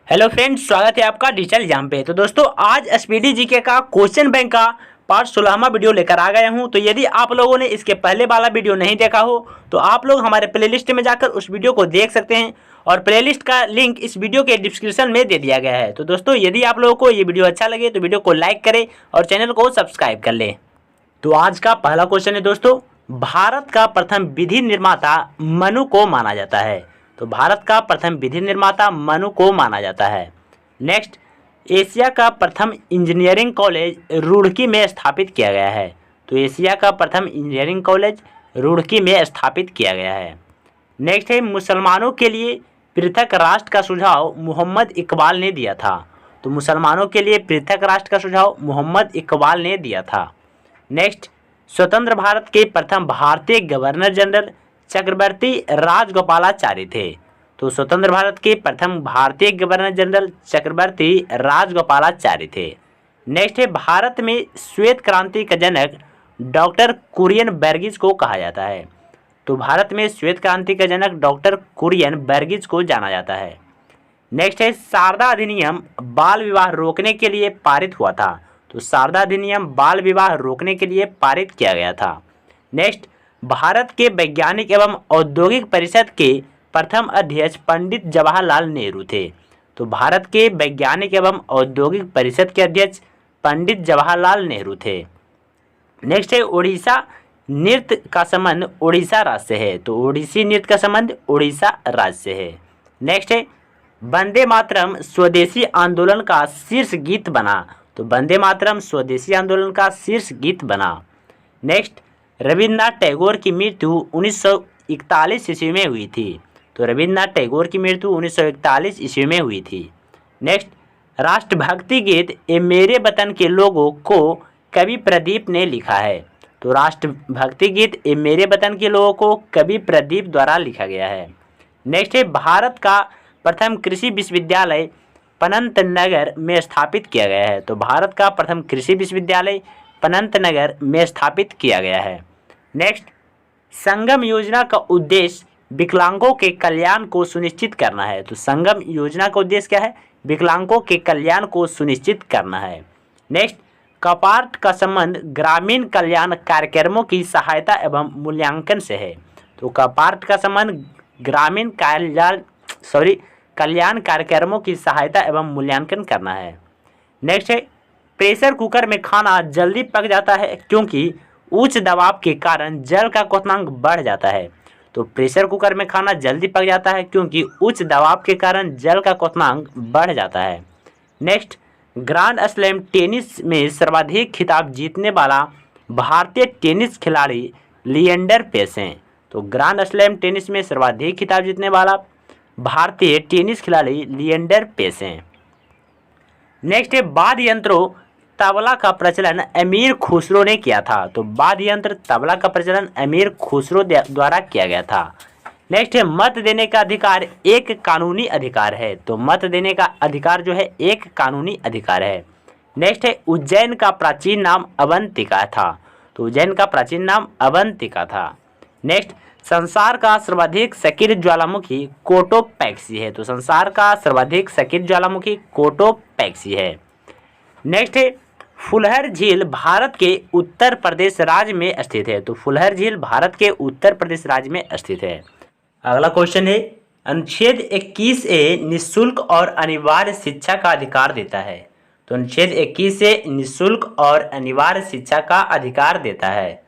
Hello friends, स्वागत है आपका डिजिटल एग्जाम पे। तो दोस्तों, आज एसपीडी जीके का क्वेश्चन बैंक का पार्ट 16वां वीडियो लेकर आ गया हूं। तो यदि आप लोगों ने इसके पहले वाला वीडियो नहीं देखा हो तो आप लोग हमारे प्लेलिस्ट में जाकर उस वीडियो को देख सकते हैं और प्लेलिस्ट का लिंक इस वीडियो के डिस्क्रिप्शन में दे दिया गया है। तो दोस्तों, यदि आप लोगों को ये वीडियो अच्छा लगे तो वीडियो को लाइक करें और चैनल को सब्सक्राइब कर लें। तो आज का पहला क्वेश्चन है दोस्तों, भारत का प्रथम विधि निर्माता मनु को माना जाता है। तो भारत का प्रथम विधि निर्माता मनु को माना जाता है। नेक्स्ट, एशिया का प्रथम इंजीनियरिंग कॉलेज रुड़की में स्थापित किया गया है। तो एशिया का प्रथम इंजीनियरिंग कॉलेज रुड़की में स्थापित किया गया है। नेक्स्ट है, मुसलमानों के लिए पृथक राष्ट्र का सुझाव मोहम्मद इकबाल ने दिया था। तो मुसलमानों के लिए पृथक राष्ट्र का सुझाव मोहम्मद इकबाल ने दिया था। नेक्स्ट, स्वतंत्र भारत के प्रथम भारतीय गवर्नर जनरल चक्रवर्ती राजगोपालाचारी थे। तो स्वतंत्र भारत के प्रथम भारतीय गवर्नर जनरल चक्रवर्ती राजगोपालाचारी थे। नेक्स्ट है, भारत में श्वेत क्रांति का जनक डॉक्टर कुरियन बर्गिस को कहा जाता है। तो भारत में श्वेत क्रांति का जनक डॉक्टर कुरियन बर्गिस को जाना जाता है। नेक्स्ट है, शारदा अधिनियम बाल विवाह रोकने के लिए पारित हुआ था। तो शारदा अधिनियम बाल विवाह रोकने के लिए पारित किया गया था। नेक्स्ट, भारत के वैज्ञानिक एवं औद्योगिक परिषद के प्रथम अध्यक्ष पंडित जवाहरलाल नेहरू थे। तो भारत के वैज्ञानिक एवं औद्योगिक परिषद के अध्यक्ष पंडित जवाहरलाल नेहरू थे। नेक्स्ट है, उड़ीसा नृत्य का संबंध उड़ीसा राज्य से है। तो ओडिसी नृत्य का संबंध उड़ीसा राज्य से है। नेक्स्ट है, वंदे मातरम स्वदेशी आंदोलन का शीर्ष गीत बना। तो वंदे मातरम स्वदेशी आंदोलन का शीर्ष गीत बना। नेक्स्ट, रविन्द्रनाथ टैगोर की मृत्यु 1941 ईस्वी में हुई थी। तो रविन्द्रनाथ टैगोर की मृत्यु 1941 ईस्वी में हुई थी। नेक्स्ट, राष्ट्रभक्ति गीत ए मेरे वतन के लोगों को कवि प्रदीप ने लिखा है। तो राष्ट्रभक्ति गीत ए मेरे वतन के लोगों को कवि प्रदीप द्वारा लिखा गया है। नेक्स्ट है, भारत का प्रथम कृषि विश्वविद्यालय पनंतनगर में स्थापित किया गया है। तो भारत का प्रथम कृषि विश्वविद्यालय पनंतनगर में स्थापित किया गया है। नेक्स्ट, संगम योजना का उद्देश्य विकलांगों के कल्याण को सुनिश्चित करना है। तो संगम योजना का उद्देश्य क्या है? विकलांगों के कल्याण को सुनिश्चित करना है। नेक्स्ट, कपार्ट का संबंध ग्रामीण कल्याण कार्यक्रमों की सहायता एवं मूल्यांकन से है। तो कपार्ट का संबंध ग्रामीण कल्याण कार्यक्रमों की सहायता एवं मूल्यांकन करना है। नेक्स्ट है, प्रेशर कुकर में खाना जल्दी पक जाता है क्योंकि उच्च दबाव के कारण जल का क्वथनांक बढ़ जाता है। तो प्रेशर कुकर में खाना जल्दी पक जाता है क्योंकि उच्च दबाव के कारण जल का क्वथनांक बढ़ जाता है। नेक्स्ट, ग्रांड स्लैम टेनिस में सर्वाधिक खिताब जीतने वाला भारतीय टेनिस खिलाड़ी लिएंडर पेस हैं। तो ग्रांड स्लैम टेनिस में सर्वाधिक खिताब जीतने वाला भारतीय टेनिस खिलाड़ी लिएंडर पेस हैं। नेक्स्ट है, वाद्य यंत्रों तबला का प्रचलन अमीर खुसरो ने किया था। तो वाद्य यंत्र तबला का प्रचलन अमीर खुसरो द्वारा किया गया था। नेक्स्ट है, मत देने का अधिकार एक कानूनी अधिकार है। तो मत देने का अधिकार जो है एक कानूनी अधिकार है। नेक्स्ट है, उज्जैन का प्राचीन नाम अवंतिका था। तो उज्जैन का प्राचीन नाम अवंतिका था। नेक्स्ट, संसार का सर्वाधिक सक्रिय ज्वालामुखी कोटोपैक्सी है। तो संसार का सर्वाधिक सक्रिय ज्वालामुखी कोटोपैक्सी है। नेक्स्ट है, फुलहर झील भारत के उत्तर प्रदेश राज्य में स्थित है। तो फुलहर झील भारत के उत्तर प्रदेश राज्य में स्थित है। अगला क्वेश्चन है, अनुच्छेद 21A निःशुल्क और अनिवार्य शिक्षा का अधिकार देता है। तो अनुच्छेद 21A निःशुल्क और अनिवार्य शिक्षा का अधिकार देता है।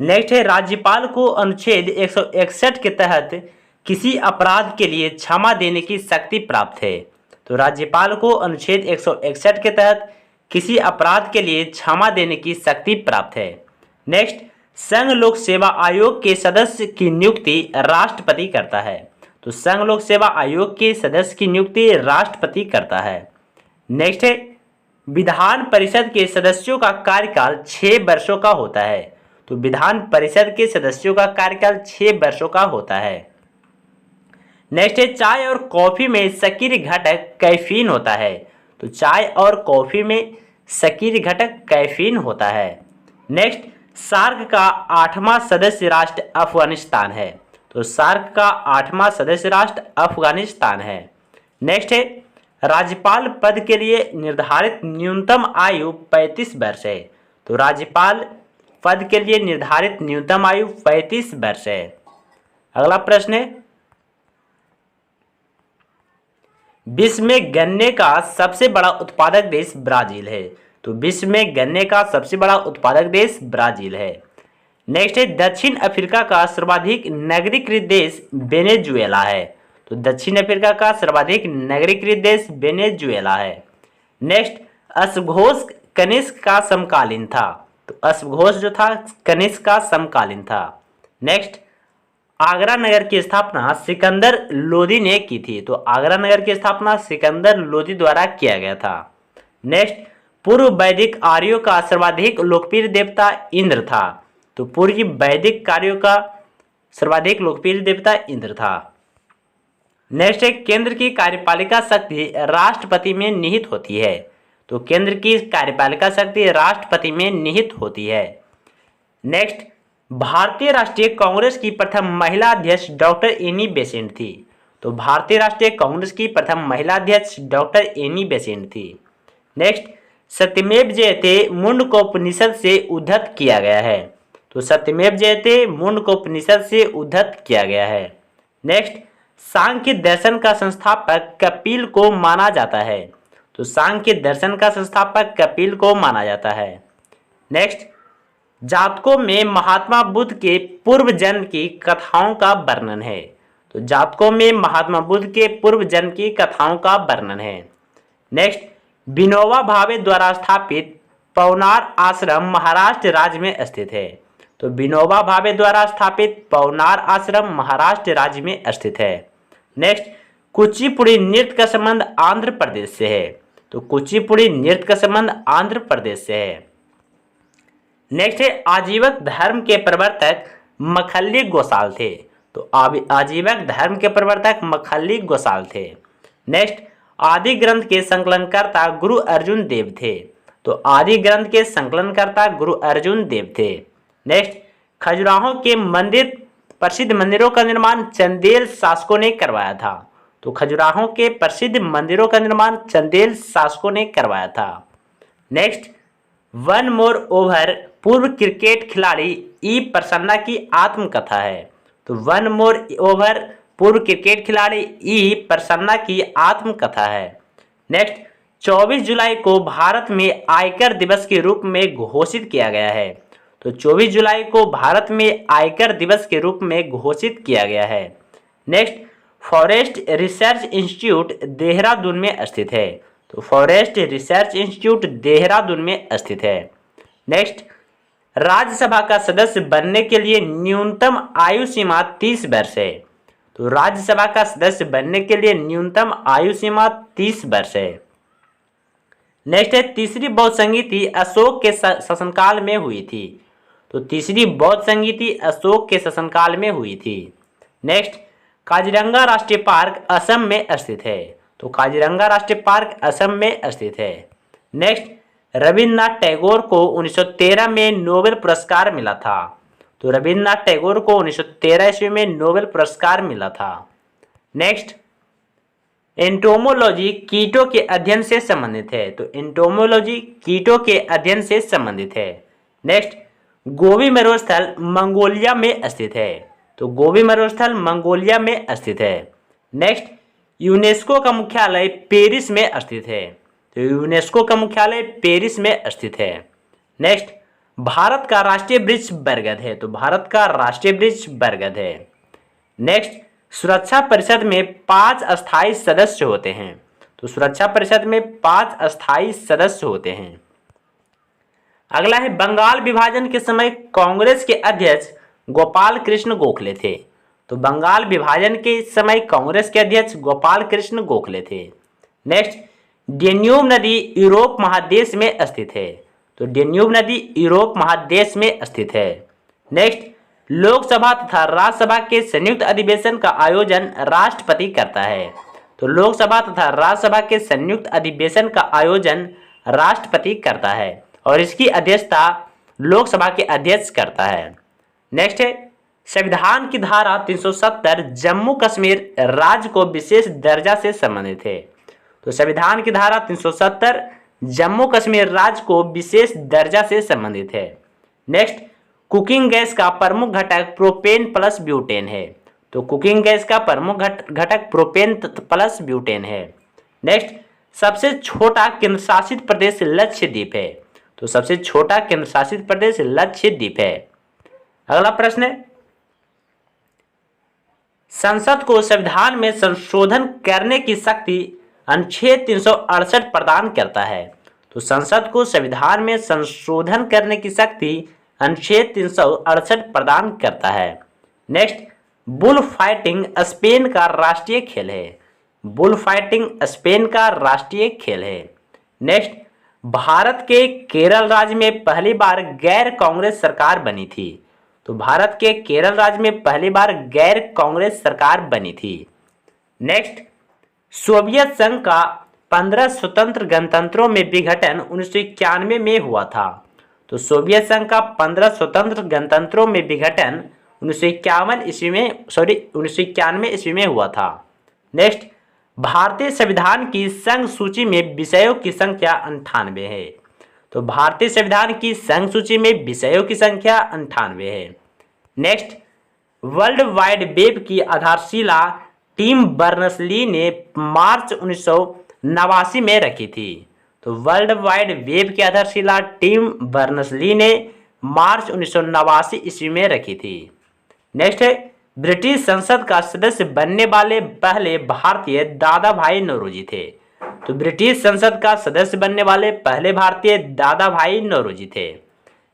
नेक्स्ट है, राज्यपाल को अनुच्छेद 161 के तहत किसी अपराध के लिए क्षमा देने की शक्ति प्राप्त है। तो राज्यपाल को अनुच्छेद 161 के तहत किसी अपराध के लिए क्षमा देने की शक्ति प्राप्त है। नेक्स्ट, संघ लोक सेवा आयोग के सदस्य की नियुक्ति राष्ट्रपति करता है। तो संघ लोक सेवा आयोग के सदस्य की नियुक्ति राष्ट्रपति करता है। नेक्स्ट है, विधान परिषद के सदस्यों का कार्यकाल 6 वर्षों का होता है। तो विधान परिषद के सदस्यों का कार्यकाल 6 वर्षों का होता है। नेक्स्ट है, चाय और कॉफी में सक्रिय घटक कैफीन होता है। तो चाय और कॉफी में सक्रिय घटक कैफीन होता है। नेक्स्ट, सार्क का 8वां सदस्य राष्ट्र अफगानिस्तान है। तो सार्क का 8वां सदस्य राष्ट्र अफगानिस्तान है। नेक्स्ट है, राज्यपाल पद के लिए निर्धारित न्यूनतम आयु 35 वर्ष है। तो राज्यपाल पद के लिए निर्धारित न्यूनतम आयु 35 वर्ष है। अगला प्रश्न है, विश्व में गन्ने का सबसे बड़ा उत्पादक देश ब्राजील है। तो विश्व में गन्ने का सबसे बड़ा उत्पादक देश ब्राजील है। नेक्स्ट है, दक्षिण अफ्रीका का सर्वाधिक नगरीकृत देश वेनेजुएला है। तो दक्षिण अफ्रीका का सर्वाधिक नगरीकृत देश वेनेजुएला है। नेक्स्ट, अश्वघोष कनिष्क का समकालीन था। तो अश्वघोष जो था कनिष्क का समकालीन था। नेक्स्ट, आगरा नगर की स्थापना सिकंदर लोदी ने की थी। तो आगरा नगर की स्थापना सिकंदर लोदी द्वारा किया गया था। नेक्स्ट, पूर्व वैदिक आर्यों का सर्वाधिक लोकप्रिय देवता इंद्र था। तो पूर्व वैदिक कार्यों का सर्वाधिक लोकप्रिय देवता इंद्र था। नेक्स्ट है, केंद्र की कार्यपालिका शक्ति राष्ट्रपति में निहित होती है। तो केंद्र की कार्यपालिका शक्ति राष्ट्रपति में निहित होती है। नेक्स्ट, भारतीय राष्ट्रीय कांग्रेस की प्रथम महिला अध्यक्ष डॉक्टर एनी बेसेंट थी। तो भारतीय राष्ट्रीय कांग्रेस की प्रथम महिला अध्यक्ष डॉक्टर एनी बेसेंट थी। नेक्स्ट, सत्यमेव जयते मुंडकोपनिषद से उद्धत किया गया है। तो सत्यमेव जयते मुंडकोपनिषद से उद्धत किया गया है। नेक्स्ट, सांख्य दर्शन का संस्थापक कपिल को माना जाता है। तो सांख्य दर्शन का संस्थापक कपिल को माना जाता है। नेक्स्ट, जातकों में महात्मा बुद्ध के पूर्व जन्म की कथाओं का वर्णन है। तो जातकों में महात्मा बुद्ध के पूर्व जन्म की कथाओं का वर्णन है। नेक्स्ट, विनोबा भावे द्वारा स्थापित पवनार आश्रम महाराष्ट्र राज्य में स्थित है। तो विनोबा भावे द्वारा स्थापित पवनार आश्रम महाराष्ट्र राज्य में स्थित है। नेक्स्ट, कुचिपुड़ी नृत्य का संबंध आंध्र प्रदेश से है। तो कुचिपुड़ी नृत्य का संबंध आंध्र प्रदेश से है। नेक्स्ट है, आजीवक धर्म के प्रवर्तक मखल्ली गोसाल थे। तो आजीवक धर्म के प्रवर्तक मखल्ली गोसाल थे। नेक्स्ट, आदि ग्रंथ के संकलनकर्ता गुरु अर्जुन देव थे। तो आदि ग्रंथ के संकलनकर्ता गुरु अर्जुन देव थे। नेक्स्ट, खजुराहो के मंदिर प्रसिद्ध मंदिरों का निर्माण चंदेल शासकों ने करवाया था। तो खजुराहो के प्रसिद्ध मंदिरों का निर्माण चंदेल शासकों ने करवाया था। नेक्स्ट, वन मोर ओवर पूर्व क्रिकेट खिलाड़ी ई प्रसन्ना की आत्मकथा है। तो वन मोर ओवर पूर्व क्रिकेट खिलाड़ी ई प्रसन्ना की आत्मकथा है। नेक्स्ट, 24 जुलाई को भारत में आयकर दिवस के रूप में घोषित किया गया है। तो 24 जुलाई को भारत में आयकर दिवस के रूप में घोषित किया गया है। Next, forest research institute Dehradun में स्थित है। तो फॉरेस्ट रिसर्च इंस्टीट्यूट देहरादून में स्थित है। नेक्स्ट, राज्यसभा का सदस्य बनने के लिए न्यूनतम आयु सीमा 30 वर्ष है। तो राज्यसभा का सदस्य बनने के लिए न्यूनतम आयु सीमा 30 वर्ष है। नेक्स्ट है, तीसरी बौद्ध संगीति अशोक के शासनकाल में हुई थी। तो तीसरी बौद्ध संगीति अशोक के शासनकाल में हुई थी। नेक्स्ट, काजीरंगा राष्ट्रीय पार्क असम में स्थित है। तो काजीरंगा राष्ट्रीय पार्क असम में स्थित है। नेक्स्ट, रविन्द्रनाथ टैगोर को 1913 में नोबेल पुरस्कार मिला था। तो रविन्द्रनाथ टैगोर को 1913 ईस्वी में नोबेल पुरस्कार मिला था। नेक्स्ट, एंटोमोलॉजी कीटों के अध्ययन से संबंधित है। तो एंटोमोलॉजी कीटों के अध्ययन से संबंधित है। नेक्स्ट, गोबी मरुस्थल मंगोलिया में स्थित है। तो गोबी मरुस्थल मंगोलिया में स्थित है। नेक्स्ट, यूनेस्को का मुख्यालय पेरिस में स्थित है। तो यूनेस्को का मुख्यालय पेरिस में स्थित है। नेक्स्ट, भारत का राष्ट्रीय वृक्ष बरगद है। तो भारत का राष्ट्रीय वृक्ष बरगद है। नेक्स्ट, सुरक्षा परिषद में 5 अस्थायी सदस्य होते हैं। तो सुरक्षा परिषद में 5 अस्थायी सदस्य होते हैं। अगला है, बंगाल विभाजन के समय कांग्रेस के अध्यक्ष गोपाल कृष्ण गोखले थे। तो बंगाल विभाजन के समय कांग्रेस के अध्यक्ष गोपाल कृष्ण गोखले थे। नेक्स्ट, डेन्यूब नदी यूरोप महादेश में स्थित है। तो डेन्यूब नदी यूरोप महादेश में स्थित है। नेक्स्ट, लोकसभा तथा राज्यसभा के संयुक्त अधिवेशन का आयोजन राष्ट्रपति करता है। तो लोकसभा तथा राज्यसभा के संयुक्त अधिवेशन का आयोजन राष्ट्रपति करता है और इसकी अध्यक्षता लोकसभा के अध्यक्ष करता है। नेक्स्ट है, संविधान की धारा 370 जम्मू कश्मीर राज्य को विशेष दर्जा से संबंधित है। तो संविधान की धारा 370 जम्मू कश्मीर राज्य को विशेष दर्जा से संबंधित है। नेक्स्ट, कुकिंग गैस का प्रमुख घटक प्रोपेन प्लस ब्यूटेन है। तो कुकिंग गैस का प्रमुख घटक प्रोपेन प्लस ब्यूटेन है। नेक्स्ट, सबसे छोटा केंद्रशासित प्रदेश लक्षद्वीप है। तो सबसे छोटा केंद्रशासित प्रदेश लक्षद्वीप है। अगला प्रश्न है, संसद को संविधान में संशोधन करने की शक्ति अनुच्छेद 368 प्रदान करता है। तो संसद को संविधान में संशोधन करने की शक्ति अनुच्छेद 368 प्रदान करता है। नेक्स्ट, बुल फाइटिंग स्पेन का राष्ट्रीय खेल है। बुल फाइटिंग स्पेन का राष्ट्रीय खेल है। नेक्स्ट, भारत के केरल राज्य में पहली बार गैर कांग्रेस सरकार बनी थी। तो भारत के केरल राज्य में पहली बार गैर कांग्रेस सरकार बनी थी। नेक्स्ट, सोवियत संघ का 15 स्वतंत्र गणतंत्रों में विघटन 1991 में हुआ था। तो सोवियत संघ का 15 स्वतंत्र गणतंत्रों में विघटन 1991 ईस्वी में हुआ था। नेक्स्ट, भारतीय संविधान की संघ सूची में विषयों की संख्या 98 है। तो भारतीय संविधान की संघ सूची में विषयों की संख्या 98 है। नेक्स्ट, वर्ल्ड वाइड वेब की आधारशिला टिम बर्नर्स-ली ने मार्च 1989 में रखी थी। तो वर्ल्ड वाइड वेब की आधारशिला टिम बर्नर्स-ली ने मार्च 1989 ईस्वी में रखी थी। नेक्स्ट है, ब्रिटिश संसद का सदस्य बनने वाले पहले भारतीय दादा भाई नौरोजी थे। तो ब्रिटिश संसद का सदस्य बनने वाले पहले भारतीय दादा भाई नौरोजी थे।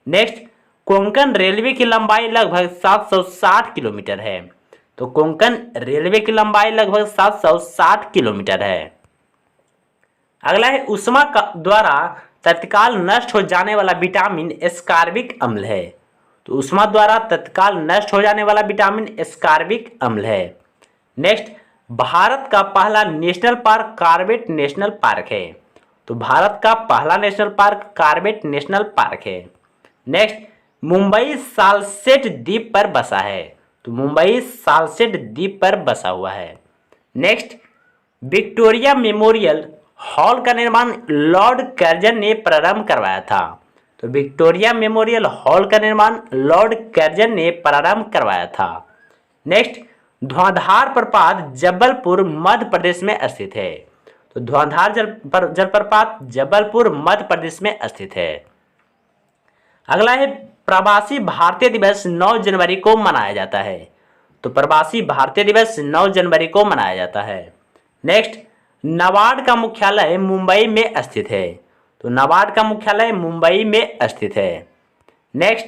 नेक्स्ट, कोंकण रेलवे की लंबाई लगभग 760 किलोमीटर है। तो कोंकण रेलवे की लंबाई लगभग 760 किलोमीटर है। अगला है, उष्मा द्वारा तत्काल नष्ट हो जाने वाला विटामिन एस्कॉर्बिक अम्ल है। तो उष्मा द्वारा तत्काल नष्ट हो जाने वाला विटामिन एस्कॉर्बिक अम्ल है। नेक्स्ट, भारत का पहला national park Corbett national park है। तो भारत का पहला national park Corbett national park है। नेक्स्ट, मुंबई सालसेट द्वीप पर बसा है। तो मुंबई सालसेट द्वीप पर बसा हुआ है। नेक्स्ट, विक्टोरिया मेमोरियल हॉल का निर्माण लॉर्ड कर्जन ने प्रारंभ करवाया था। तो विक्टोरिया मेमोरियल हॉल का निर्माण लॉर्ड कर्जन ने प्रारंभ करवाया था। नेक्स्ट, धुआंधार प्रपात जबलपुर मध्य प्रदेश में स्थित है। तो धुआंधार जलप्रपात जबलपुर मध्य प्रदेश में स्थित है। अगला है, प्रवासी भारतीय दिवस 9 जनवरी को मनाया जाता है। तो प्रवासी भारतीय दिवस 9 जनवरी को मनाया जाता है। नेक्स्ट, नाबार्ड का मुख्यालय मुंबई में स्थित है। तो नाबार्ड का मुख्यालय मुंबई में स्थित है। नेक्स्ट,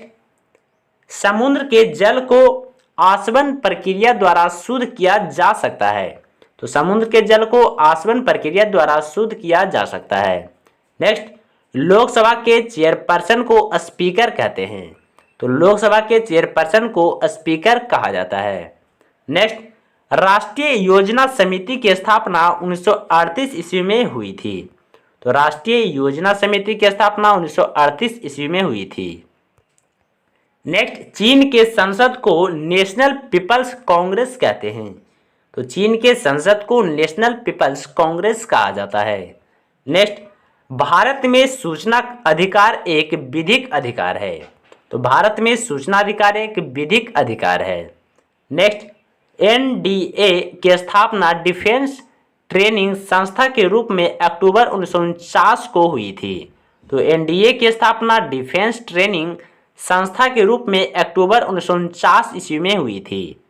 समुद्र के जल को आसवन प्रक्रिया द्वारा शुद्ध किया जा सकता है। तो समुद्र के जल को आसवन प्रक्रिया द्वारा शुद्ध किया जा सकता है। नेक्स्ट, लोकसभा के चेयरपर्सन को स्पीकर कहते हैं। तो लोकसभा के चेयरपर्सन को स्पीकर कहा जाता है। नेक्स्ट, राष्ट्रीय योजना समिति की स्थापना 1938 ईस्वी में हुई थी। तो राष्ट्रीय योजना समिति की स्थापना 1938 ईस्वी में हुई थी। नेक्स्ट, चीन के संसद को नेशनल पीपल्स कांग्रेस कहते हैं। तो चीन के संसद को नेशनल पीपल्स कांग्रेस कहा जाता है। नेक्स्ट, भारत में सूचना अधिकार एक विधिक अधिकार है। तो भारत में सूचना अधिकार एक विधिक अधिकार है। नेक्स्ट, एनडीए की स्थापना डिफेंस ट्रेनिंग संस्था के रूप में अक्टूबर 1949 को हुई थी। तो एनडीए की स्थापना डिफेंस ट्रेनिंग संस्था के रूप में अक्टूबर 1949 ईस्वी में हुई थी।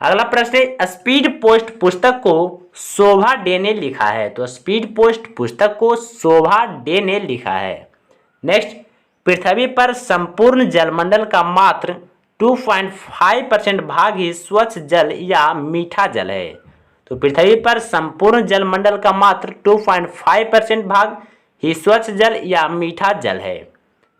अगला प्रश्न है, स्पीड पोस्ट पुस्तक को शोभा डे ने लिखा है। तो स्पीड पोस्ट पुस्तक को शोभा डे ने लिखा है। नेक्स्ट, पृथ्वी पर संपूर्ण जलमंडल का मात्र 2.5% भाग ही स्वच्छ जल या मीठा जल है। तो पृथ्वी पर संपूर्ण जलमंडल का मात्र 2.5% भाग ही स्वच्छ जल या मीठा जल है।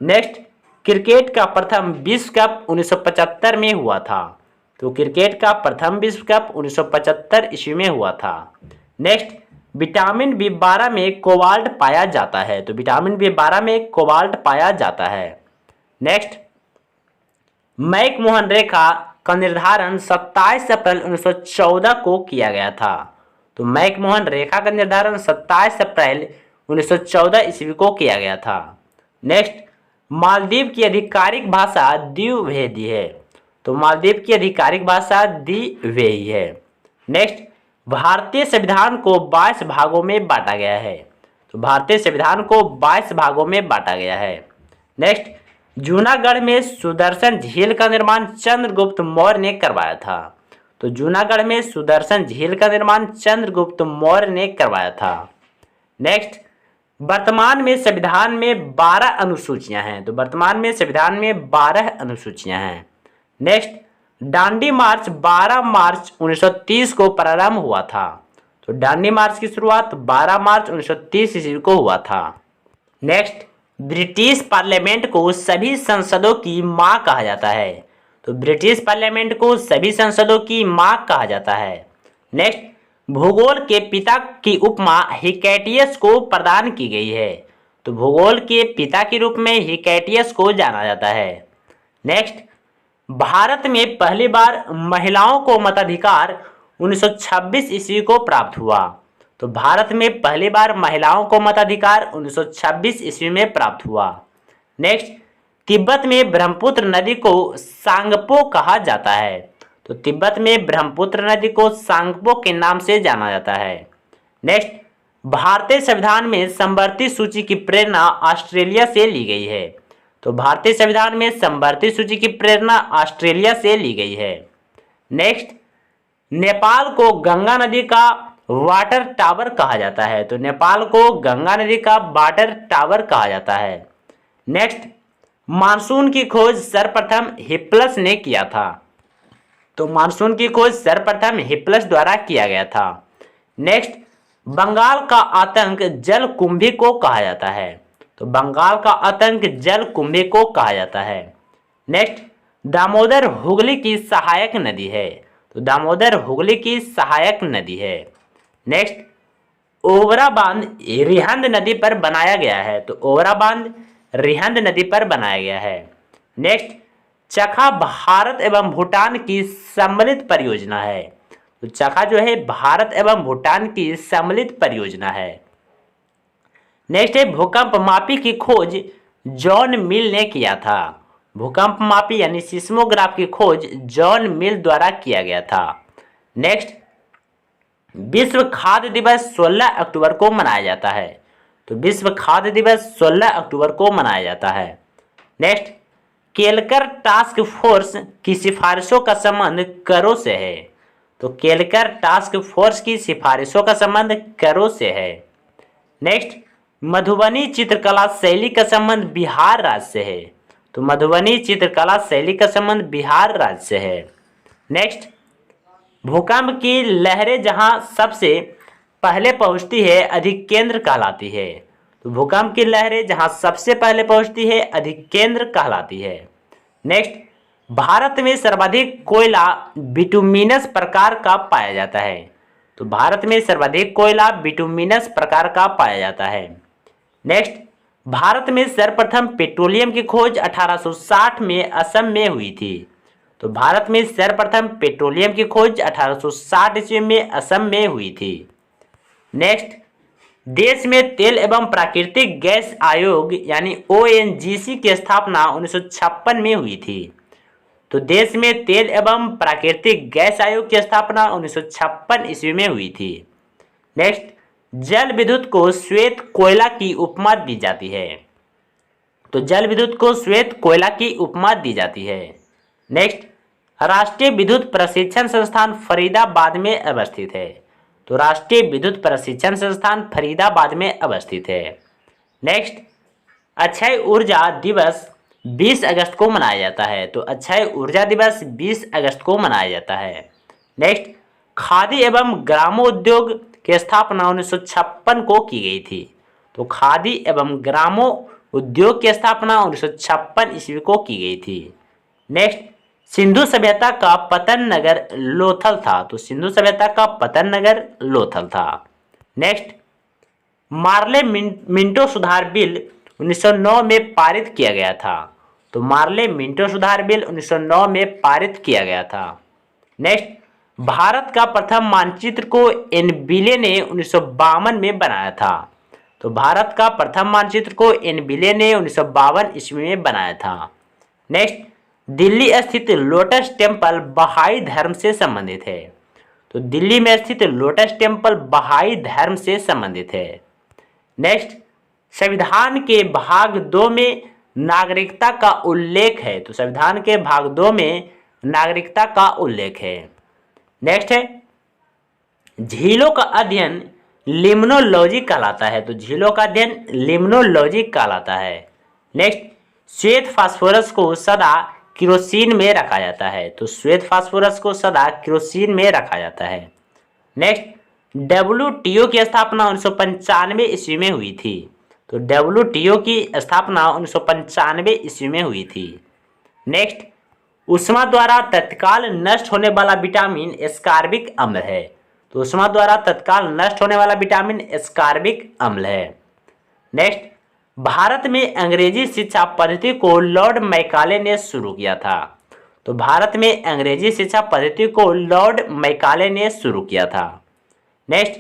नेक्स्ट, क्रिकेट का प्रथम विश्व कप 1975 में हुआ था। तो क्रिकेट का प्रथम विश्व कप 1975 ईस्वी में हुआ था। नेक्स्ट, विटामिन बी12 में कोबाल्ट पाया जाता है। तो विटामिन बी12 में कोबाल्ट पाया जाता है। नेक्स्ट, मैकमोहन रेखा का निर्धारण 27 अप्रैल 1914 को किया गया था। तो मैकमोहन रेखा का निर्धारण 27 अप्रैल 1914 ईस्वी को किया गया था। नेक्स्ट, मालदीव की आधिकारिक भाषा द्विवेदी है। तो मालदीव की आधिकारिक भाषा द्विवेदी है। नेक्स्ट, भारतीय संविधान को 22 भागों में बांटा गया है। तो भारतीय संविधान को 22 भागों में बांटा गया है। नेक्स्ट, जूनागढ़ में सुदर्शन झील का निर्माण चंद्रगुप्त मौर्य ने करवाया था। तो जूनागढ़ में सुदर्शन झील का निर्माण चंद्रगुप्त मौर्य ने करवाया था। नेक्स्ट, वर्तमान में संविधान में 12 अनुसूचियां हैं। तो वर्तमान में संविधान में 12 अनुसूचियां हैं। नेक्स्ट, दांडी मार्च 12 मार्च 1930 को प्रारंभ हुआ था। तो दांडी मार्च की शुरुआत 12 मार्च 1930 ईस्वी को हुआ था। नेक्स्ट, ब्रिटिश पार्लियामेंट को सभी संसदों की मां कहा जाता है। तो ब्रिटिश पार्लियामेंट को सभी संसदों की मां कहा जाता है। नेक्स्ट, भूगोल के पिता की उपमा हिकैटियस को प्रदान की गई है। तो भूगोल के पिता के रूप में हिकैटियस को जाना जाता है। नेक्स्ट, भारत में पहली बार महिलाओं को मताधिकार 1926 ईस्वी को प्राप्त हुआ। तो भारत में पहली बार महिलाओं को मताधिकार 1926 ईस्वी में प्राप्त हुआ। नेक्स्ट, तिब्बत में ब्रह्मपुत्र नदी को सांगपो कहा जाता है। तो तिब्बत में ब्रह्मपुत्र नदी को सांगपो के नाम से जाना जाता है। नेक्स्ट, भारतीय संविधान में समवर्ती सूची की प्रेरणा ऑस्ट्रेलिया से ली गई है। तो भारतीय संविधान में समवर्ती सूची की प्रेरणा ऑस्ट्रेलिया से ली गई है। नेक्स्ट, नेपाल को गंगा नदी का वाटर टावर कहा जाता है। तो नेपाल को गंगा नदी का वाटर टावर कहा जाता है। नेक्स्ट, मानसून की खोज सर्वप्रथम हिप्पलस ने किया था। तो मानसून की खोज सर्वप्रथम हिप्पलस द्वारा किया गया था। नेक्स्ट, बंगाल का आतंक जलकुंभी को कहा जाता है। तो बंगाल का आतंक जलकुंभी को कहा जाता है। नेक्स्ट, दामोदर हुगली की सहायक नदी है। तो दामोदर हुगली की सहायक नदी है। नेक्स्ट, ओबरा बांध रिहंद नदी पर बनाया गया है। तो ओबरा बांध रिहंद नदी पर बनाया गया है। नेक्स्ट, चखा भारत एवं भूटान की सम्मिलित परियोजना है। तो चखा जो है भारत एवं भूटान की सम्मिलित परियोजना है। नेक्स्ट है, भूकंप मापी की खोज जॉन मिल ने किया था। भूकंप मापी यानी सिस्मोग्राफ की खोज जॉन मिल द्वारा किया गया था। नेक्स्ट, विश्व खाद्य दिवस 16 अक्टूबर को मनाया जाता है। तो विश्व खाद्य दिवस 16 अक्टूबर को मनाया जाता है। नेक्स्ट, केलकर टास्क फोर्स की सिफारिशों का संबंध करों से है। तो केलकर टास्क फोर्स की सिफारिशों का संबंध करों से है। नेक्स्ट, मधुबनी चित्रकला शैली का संबंध बिहार राज्य से है। तो मधुबनी चित्रकला शैली का संबंध बिहार राज्य से है। नेक्स्ट, भूकंप की लहरें जहां सबसे पहले पहुंचती है अधिक केंद्र कहलाती है। तो भूकंप की लहरें जहां सबसे पहले पहुंचती है अधिक केंद्र कहलाती है। नेक्स्ट, भारत में सर्वाधिक कोयला बिटुमिनस प्रकार का पाया जाता है। तो भारत में सर्वाधिक कोयला बिटुमिनस प्रकार का पाया जाता है। नेक्स्ट, भारत में सर्वप्रथम पेट्रोलियम की खोज 1860 में असम में हुई थी। तो भारत में सर्वप्रथम पेट्रोलियम की खोज 1860 ईस्वी में असम में हुई थी। नेक्स्ट, देश में तेल एवं प्राकृतिक गैस आयोग यानी ONGC की स्थापना 1956 में हुई थी। तो देश में तेल एवं प्राकृतिक गैस आयोग की स्थापना 1956 ईस्वी में हुई थी। नेक्स्ट, जल विद्युत को श्वेत कोयला की उपमा दी जाती है। तो जल विद्युत को श्वेत कोयला की उपमा दी जाती है। नेक्स्ट, राष्ट्रीय विद्युत प्रशिक्षण संस्थान फरीदाबाद में अवस्थित है। तो राष्ट्रीय विद्युत प्रशिक्षण संस्थान फरीदाबाद में अवस्थित है। नेक्स्ट, अक्षय ऊर्जा दिवस 20 अगस्त को मनाया जाता है। तो अक्षय ऊर्जा दिवस 20 अगस्त को मनाया जाता है। नेक्स्ट, खादी एवं ग्रामोद्योग की स्थापना 1956 को की गई थी। तो खादी एवं ग्रामो उद्योग की स्थापना 1956 ईस्वी को की गई थी। नेक्स्ट, सिंधु सभ्यता का पतन नगर लोथल था। तो सिंधु सभ्यता का पतन नगर लोथल था। नेक्स्ट, मार्ले मिंटो सुधार बिल 1909 में पारित किया गया था। तो मार्ले मिंटो सुधार बिल 1909 में पारित किया गया था। नेक्स्ट, भारत का प्रथम मानचित्र को एनबिले ने 1952 में बनाया था। तो भारत का प्रथम मानचित्र को एनबिले ने 1952 ईस्वी में बनाया था। नेक्स्ट, दिल्ली स्थित लोटस टेम्पल बहाई धर्म से संबंधित है। तो दिल्ली में स्थित लोटस टेम्पल बहाई धर्म से संबंधित है। नेक्स्ट, संविधान के भाग 2 में नागरिकता का उल्लेख है। तो संविधान के भाग 2 में नागरिकता का उल्लेख है। नेक्स्ट है, झीलों का अध्ययन लिम्नोलॉजी कहलाता है। तो झीलों का अध्ययन लिम्नोलॉजी कहलाता है। नेक्स्ट, श्वेत फास्फोरस को सदा केरोसिन में रखा जाता है। तो श्वेत फास्फोरस को सदा केरोसिन में रखा जाता है। नेक्स्ट, WTO की स्थापना 1995 ईस्वी में हुई थी। तो WTO की स्थापना 1995 ईस्वी में हुई थी। नेक्स्ट, ऊष्मा द्वारा तत्काल नष्ट होने वाला विटामिन एस्कॉर्बिक अम्ल है। तो ऊष्मा द्वारा तत्काल नष्ट होने वाला विटामिन एस्कॉर्बिक अम्ल है। नेक्स्ट, भारत में अंग्रेजी शिक्षा पद्धति को लॉर्ड मैकाले ने शुरू किया था। तो भारत में अंग्रेजी शिक्षा पद्धति को लॉर्ड मैकाले ने शुरू किया था। नेक्स्ट,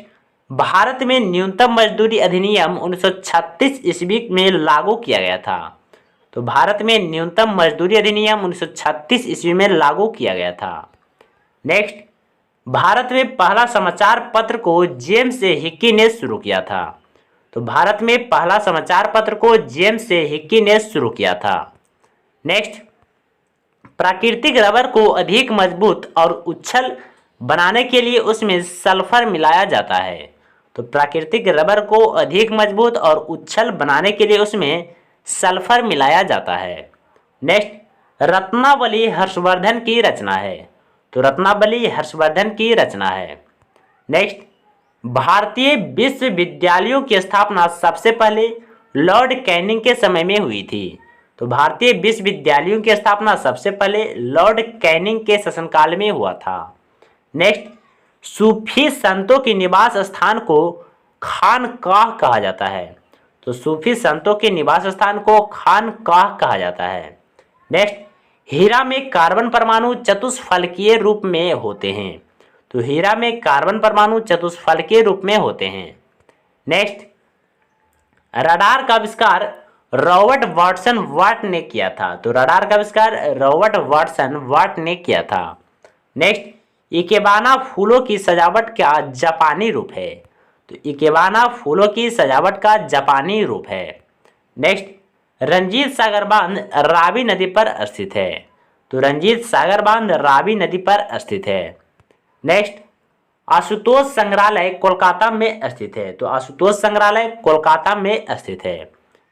भारत में न्यूनतम मजदूरी अधिनियम 1936 ईस्वी में लागू किया गया था। तो भारत में न्यूनतम मजदूरी अधिनियम 1936 ईस्वी में लागू किया गया था। नेक्स्ट, भारत में पहला समाचार पत्र को जेम्स हिक्की ने शुरू किया था। तो भारत में पहला समाचार पत्र को जेम्स हिक्की ने शुरू किया था। नेक्स्ट, प्राकृतिक रबर को अधिक मजबूत और उछल बनाने के लिए उसमें सल्फर मिलाया जाता है। तो प्राकृतिक रबर को अधिक मजबूत और उछल बनाने के लिए उसमें सल्फर मिलाया जाता है। नेक्स्ट, रत्नावली हर्षवर्धन की रचना है। तो रत्नावली हर्षवर्धन की रचना है। नेक्स्ट, भारतीय विश्वविद्यालयों की स्थापना सबसे पहले लॉर्ड कैनिंग के समय में हुई थी। तो भारतीय विश्वविद्यालयों की स्थापना सबसे पहले लॉर्ड कैनिंग के शासनकाल में हुआ था। नेक्स्ट, सूफी संतों के निवास स्थान को खानकाह कहा जाता है। तो सूफी संतों के निवास स्थान को खानकाह कहा जाता है। नेक्स्ट, हीरा में कार्बन परमाणु चतुष्फलकीय रूप में होते हैं। तो हीरा में कार्बन परमाणु चतुष्फलकीय रूप में होते हैं। नेक्स्ट, रडार का आविष्कार रॉबर्ट वाटसन वाट ने किया था। तो रडार का आविष्कार रॉबर्ट वाटसन वाट ने किया था। नेक्स्ट, इकेबाना फूलों की सजावट का जापानी रूप है। तो इकेबाना फूलों की सजावट का जापानी रूप है। नेक्स्ट, रंजीत सागर बांध रावी नदी पर स्थित है। तो रंजीत सागर बांध रावी नदी पर स्थित है। नेक्स्ट, आशुतोष संग्रहालय कोलकाता में स्थित है। तो आशुतोष संग्रहालय कोलकाता में स्थित है।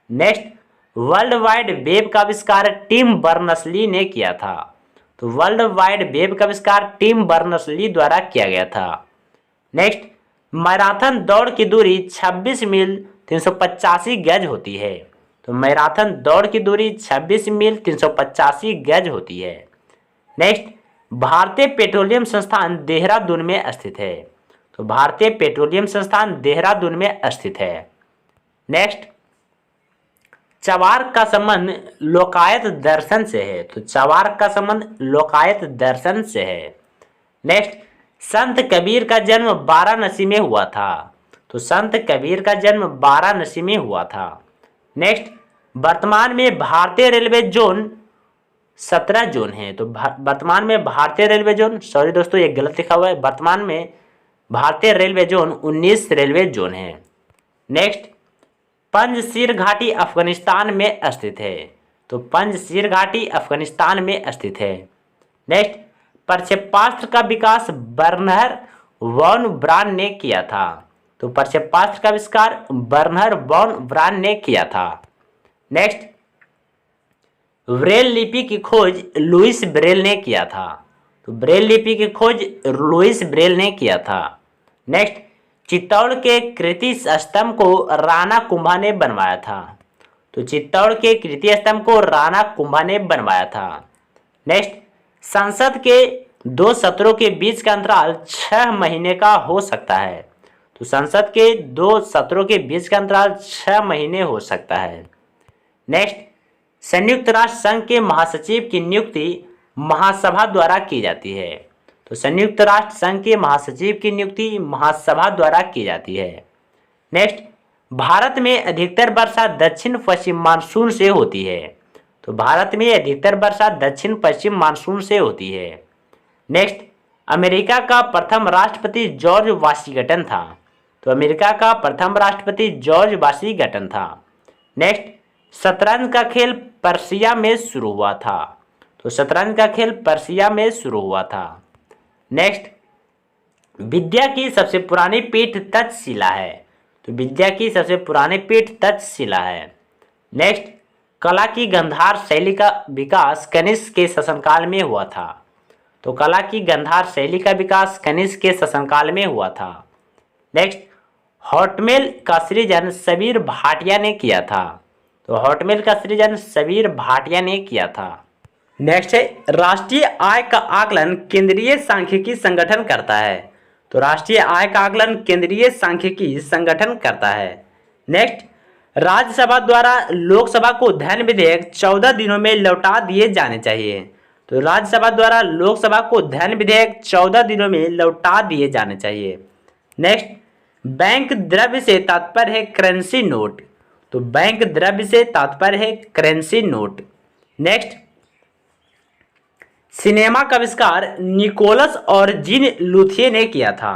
नेक्स्ट, वर्ल्ड वाइड वेब का आविष्कार टिम बर्नर्स-ली ने किया था। तो वर्ल्ड वाइड वेब का आविष्कार टिम बर्नर्स-ली द्वारा किया गया था। नेक्स्ट, मैराथन दौड़ की दूरी 26 मील 385 गज होती है। तो मैराथन दौड़ की दूरी 26 मील 385 गज होती है। नेक्स्ट, भारतीय पेट्रोलियम संस्थान देहरादून में स्थित है। तो भारतीय पेट्रोलियम संस्थान देहरादून में स्थित है। नेक्स्ट, चवार्क का संबंध लोकायत दर्शन से है। तो चवार्क का संबंध लोकायत दर्शन से है। नेक्स्ट, संत कबीर का जन्म वाराणसी में हुआ था। तो संत कबीर का जन्म वाराणसी में हुआ था। नेक्स्ट, वर्तमान में भारतीय रेलवे जोन 17 जोन है। तो वर्तमान में भारतीय रेलवे जोन, सॉरी दोस्तों ये गलत लिखा हुआ है, वर्तमान में भारतीय रेलवे जोन 19 रेलवे जोन है। नेक्स्ट, पंजशीर घाटी अफगानिस्तान में स्थित है। तो पंजशीर घाटी अफगानिस्तान में स्थित है। नेक्स्ट, प्रक्षेपास्त्र का विकास बर्नहर वॉन ब्रान ने किया था। तो प्रक्षेपास्त्र का आविष्कार बर्नहर वॉन ब्रान ने किया था। नेक्स्ट, ब्रेल लिपि की खोज लुइस ब्रेल ने किया था। तो ब्रेल लिपि की खोज लुइस ब्रेल ने किया था। नेक्स्ट, चित्तौड़ के कृति स्तंभ को राणा कुंभा ने बनवाया था। तो चित्तौड़ के कृति स्तंभ को राणा कुंभा ने बनवाया था। नेक्स्ट, संसद के 2 सत्रों के बीच का अंतराल 6 महीने का हो सकता है। तो संसद के 2 सत्रों के बीच का अंतराल 6 महीने हो सकता है। नेक्स्ट, संयुक्त राष्ट्र संघ के महासचिव की नियुक्ति महासभा द्वारा की जाती है। तो संयुक्त राष्ट्र संघ के महासचिव की नियुक्ति महासभा द्वारा की जाती है। नेक्स्ट, भारत में अधिकतर वर्षा दक्षिण पश्चिम मानसून से होती है। तो भारत में अधिकतर वर्षा दक्षिण पश्चिम मानसून से होती है। नेक्स्ट, अमेरिका का प्रथम राष्ट्रपति जॉर्ज वाशिंगटन था। तो अमेरिका का प्रथम राष्ट्रपति जॉर्ज वाशिंगटन था। नेक्स्ट, शतरंज का खेल पर्शिया में शुरू हुआ था। तो शतरंज का खेल पर्शिया में शुरू हुआ था। नेक्स्ट, विद्या की सबसे पुरानी पीठ तक्षशिला है। तो विद्या की सबसे पुरानी पीठ तक्षशिला है। नेक्स्ट, कला की गंधार शैली का विकास कनिष्क के शासनकाल में हुआ था। तो कला की गंधार शैली का विकास कनिष्क के शासनकाल में हुआ था। नेक्स्ट, हॉटमेल का सृजन सबीर भाटिया ने किया था। तो हॉटमेल का सृजन सबीर भाटिया ने किया था। नेक्स्ट है, राष्ट्रीय आय का आकलन केंद्रीय सांख्यिकी संगठन करता है। तो राष्ट्रीय आय का आकलन केंद्रीय सांख्यिकी संगठन करता है। नेक्स्ट, राज्यसभा द्वारा लोकसभा को धन विधेयक 14 दिनों में लौटा दिए जाने चाहिए। तो राज्यसभा द्वारा लोकसभा को धन विधेयक 14 दिनों में लौटा दिए जाने चाहिए। नेक्स्ट, बैंक द्रव्य से तात्पर्य है करेंसी नोट। तो बैंक द्रव्य से तात्पर्य है करेंसी नोट। नेक्स्ट, सिनेमा का आविष्कार निकोलस और जीन लुथिये ने किया था।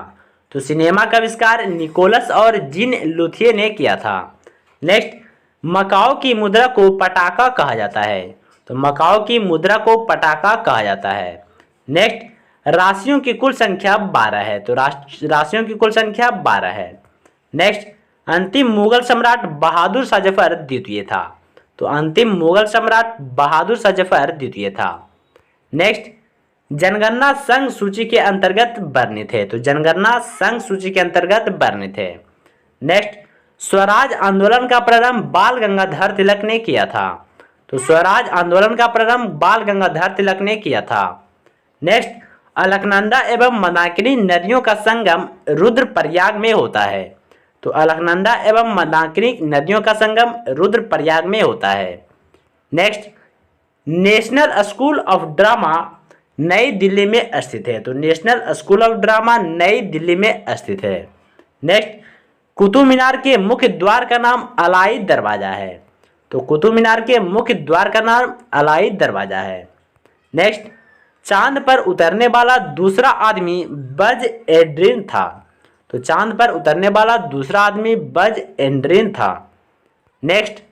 तो सिनेमा का आविष्कार निकोलस और जीन लुथिये ने किया था। नेक्स्ट, मकाओ की मुद्रा को पटाका कहा जाता है। तो मकाओ की मुद्रा को पटाका कहा जाता है। नेक्स्ट, राशियों की कुल संख्या 12 है। तो राशियों की कुल संख्या 12 है। नेक्स्ट, अंतिम मुगल सम्राट बहादुर शाह जफर द्वितीय था। तो अंतिम मुगल सम्राट बहादुर शाह जफर द्वितीय था। नेक्स्ट, जनगणना संघ सूची के अंतर्गत वर्णित है। तो जनगणना संघ सूची के अंतर्गत वर्णित है। नेक्स्ट, स्वराज आंदोलन का प्रारंभ बाल गंगाधर तिलक ने किया था। तो स्वराज आंदोलन का प्रारंभ बाल गंगाधर तिलक ने किया था। नेक्स्ट, अलकनंदा एवं मंदाकिनी नदियों का संगम रुद्रप्रयाग में होता है। तो अलकनंदा एवं मंदाकिनी नदियों का संगम रुद्रप्रयाग में होता है। Next, national school of drama नई दिल्ली में स्थित है। तो नेशनल स्कूल ऑफ ड्रामा नई दिल्ली में स्थित है। नेक्स्ट, कुतुब मीनार के मुख्य द्वार का नाम अलाई दरवाजा है। तो कुतुब मीनार के मुख्य द्वार का नाम अलाई दरवाजा है। नेक्स्ट, चांद पर उतरने वाला दूसरा आदमी बज एड्रिन था। तो चांद पर उतरने वाला दूसरा आदमी बज एड्रिन था। नेक्स्ट,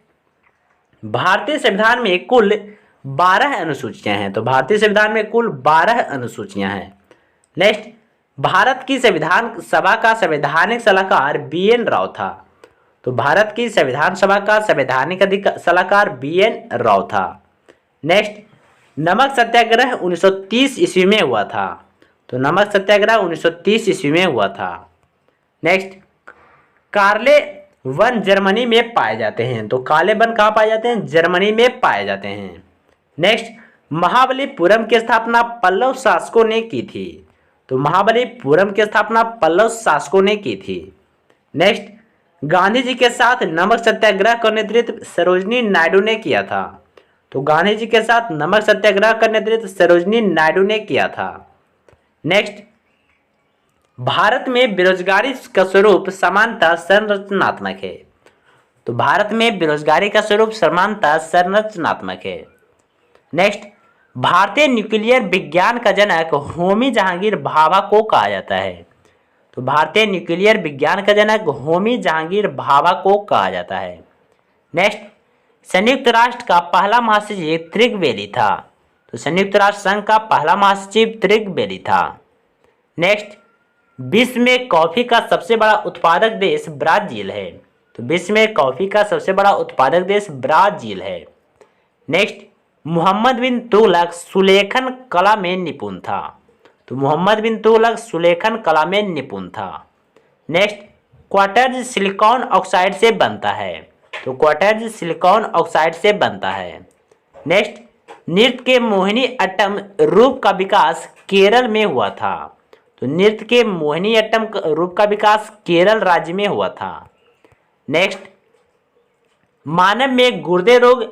भारतीय संविधान में कुल 12 अनुसूचियां हैं। तो भारतीय संविधान में कुल 12 अनुसूचियां हैं। नेक्स्ट, भारत की संविधान सभा का संवैधानिक सलाहकार BN राव था। तो भारत की संविधान सभा का संवैधानिक सलाहकार BN राव था। नेक्स्ट, नमक सत्याग्रह 1930 ईस्वी में हुआ था। तो नमक सत्याग्रह 1930 ईस्वी में हुआ था। नेक्स्ट, कार्ले वन जर्मनी में पाए जाते हैं। तो काले वन कहाँ पाए जाते हैं? जर्मनी में पाए जाते हैं। नेक्स्ट, महाबलीपुरम की स्थापना पल्लव शासकों ने की थी। तो महाबलीपुरम की स्थापना पल्लव शासकों ने की थी। नेक्स्ट, गांधी जी के साथ नमक सत्याग्रह का नेतृत्व सरोजिनी नायडू ने किया था। तो गांधी जी के साथ नमक सत्याग्रह का नेतृत्व सरोजिनी नायडू ने किया था। नेक्स्ट, भारत में बेरोजगारी का स्वरूप समानता संरचनात्मक है। तो भारत में बेरोजगारी का स्वरूप समानता संरचनात्मक है। नेक्स्ट, भारतीय न्यूक्लियर विज्ञान का जनक होमी जहांगीर भाभा को कहा जाता है। तो भारतीय न्यूक्लियर विज्ञान का जनक होमी जहांगीर भाभा को कहा जाता है। नेक्स्ट, संयुक्त राष्ट्र का पहला महासचिव त्रिगवेली था। तो संयुक्त राष्ट्र संघ का पहला महासचिव त्रिगवेली था। नेक्स्ट, विश्व में कॉफी का सबसे बड़ा उत्पादक देश ब्राजील है। तो विश्व में कॉफी का सबसे बड़ा उत्पादक देश ब्राजील है। नेक्स्ट, मोहम्मद बिन तुगलक सुलेखन कला में निपुण था। तो मोहम्मद बिन तुगलक सुलेखन कला में निपुण था। नेक्स्ट, क्वार्ट्ज सिलिकॉन ऑक्साइड से बनता है। तो क्वार्ट्ज सिलिकॉन ऑक्साइड से बनता है। नेक्स्ट, नृत्य के मोहिनी अट्टम रूप का विकास केरल में हुआ था। तो नृत्य के मोहिनी अट्टम रूप का विकास केरल राज्य में हुआ था। नेक्स्ट, मानव में गुर्दे रोग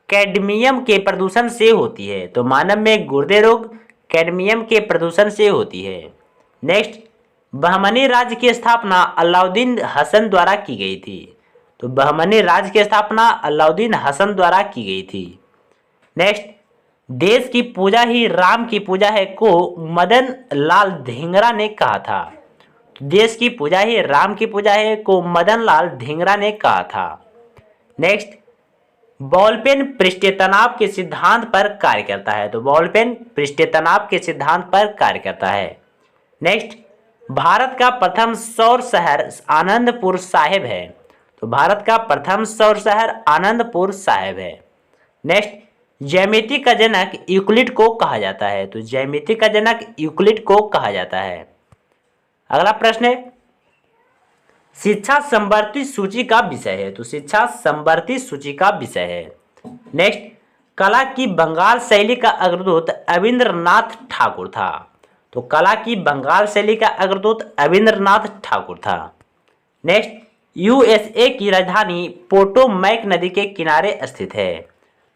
कैडमियम के प्रदूषण से होती है। तो मानव में गुर्दे रोग कैडमियम के प्रदूषण से होती है। नेक्स्ट, बहमनी राज्य की स्थापना अलाउद्दीन हसन द्वारा की गई थी। तो बहमनी राज्य की स्थापना अलाउद्दीन हसन द्वारा की गई थी। नेक्स्ट, देश की पूजा ही राम की पूजा है को मदन लाल धिंगरा ने कहा था। देश की पूजा ही राम की पूजा है को मदन लाल धिंगरा ने कहा था। नेक्स्ट, बॉलपेन पृष्ठीय तनाव के सिद्धांत पर कार्य करता है। तो बॉलपेन पृष्ठीय तनाव के सिद्धांत पर कार्य करता है। नेक्स्ट, भारत का प्रथम सौर शहर आनंदपुर साहिब है। तो भारत का प्रथम सौर शहर आनंदपुर साहिब है। नेक्स्ट, ज्यामिति का जनक यूक्लिड को कहा जाता है। तो ज्यामिति का जनक यूक्लिड को कहा जाता है। अगला प्रश्न है, शिक्षा संवर्ती सूची का विषय है। तो शिक्षा संवर्ती सूची का विषय है। नेक्स्ट, कला की बंगाल शैली का अग्रदूत अविंद्रनाथ ठाकुर था। तो कला की बंगाल शैली का अग्रदूत अविंद्रनाथ ठाकुर था। नेक्स्ट, यूएसए की राजधानी पोटोमैक नदी के किनारे स्थित है।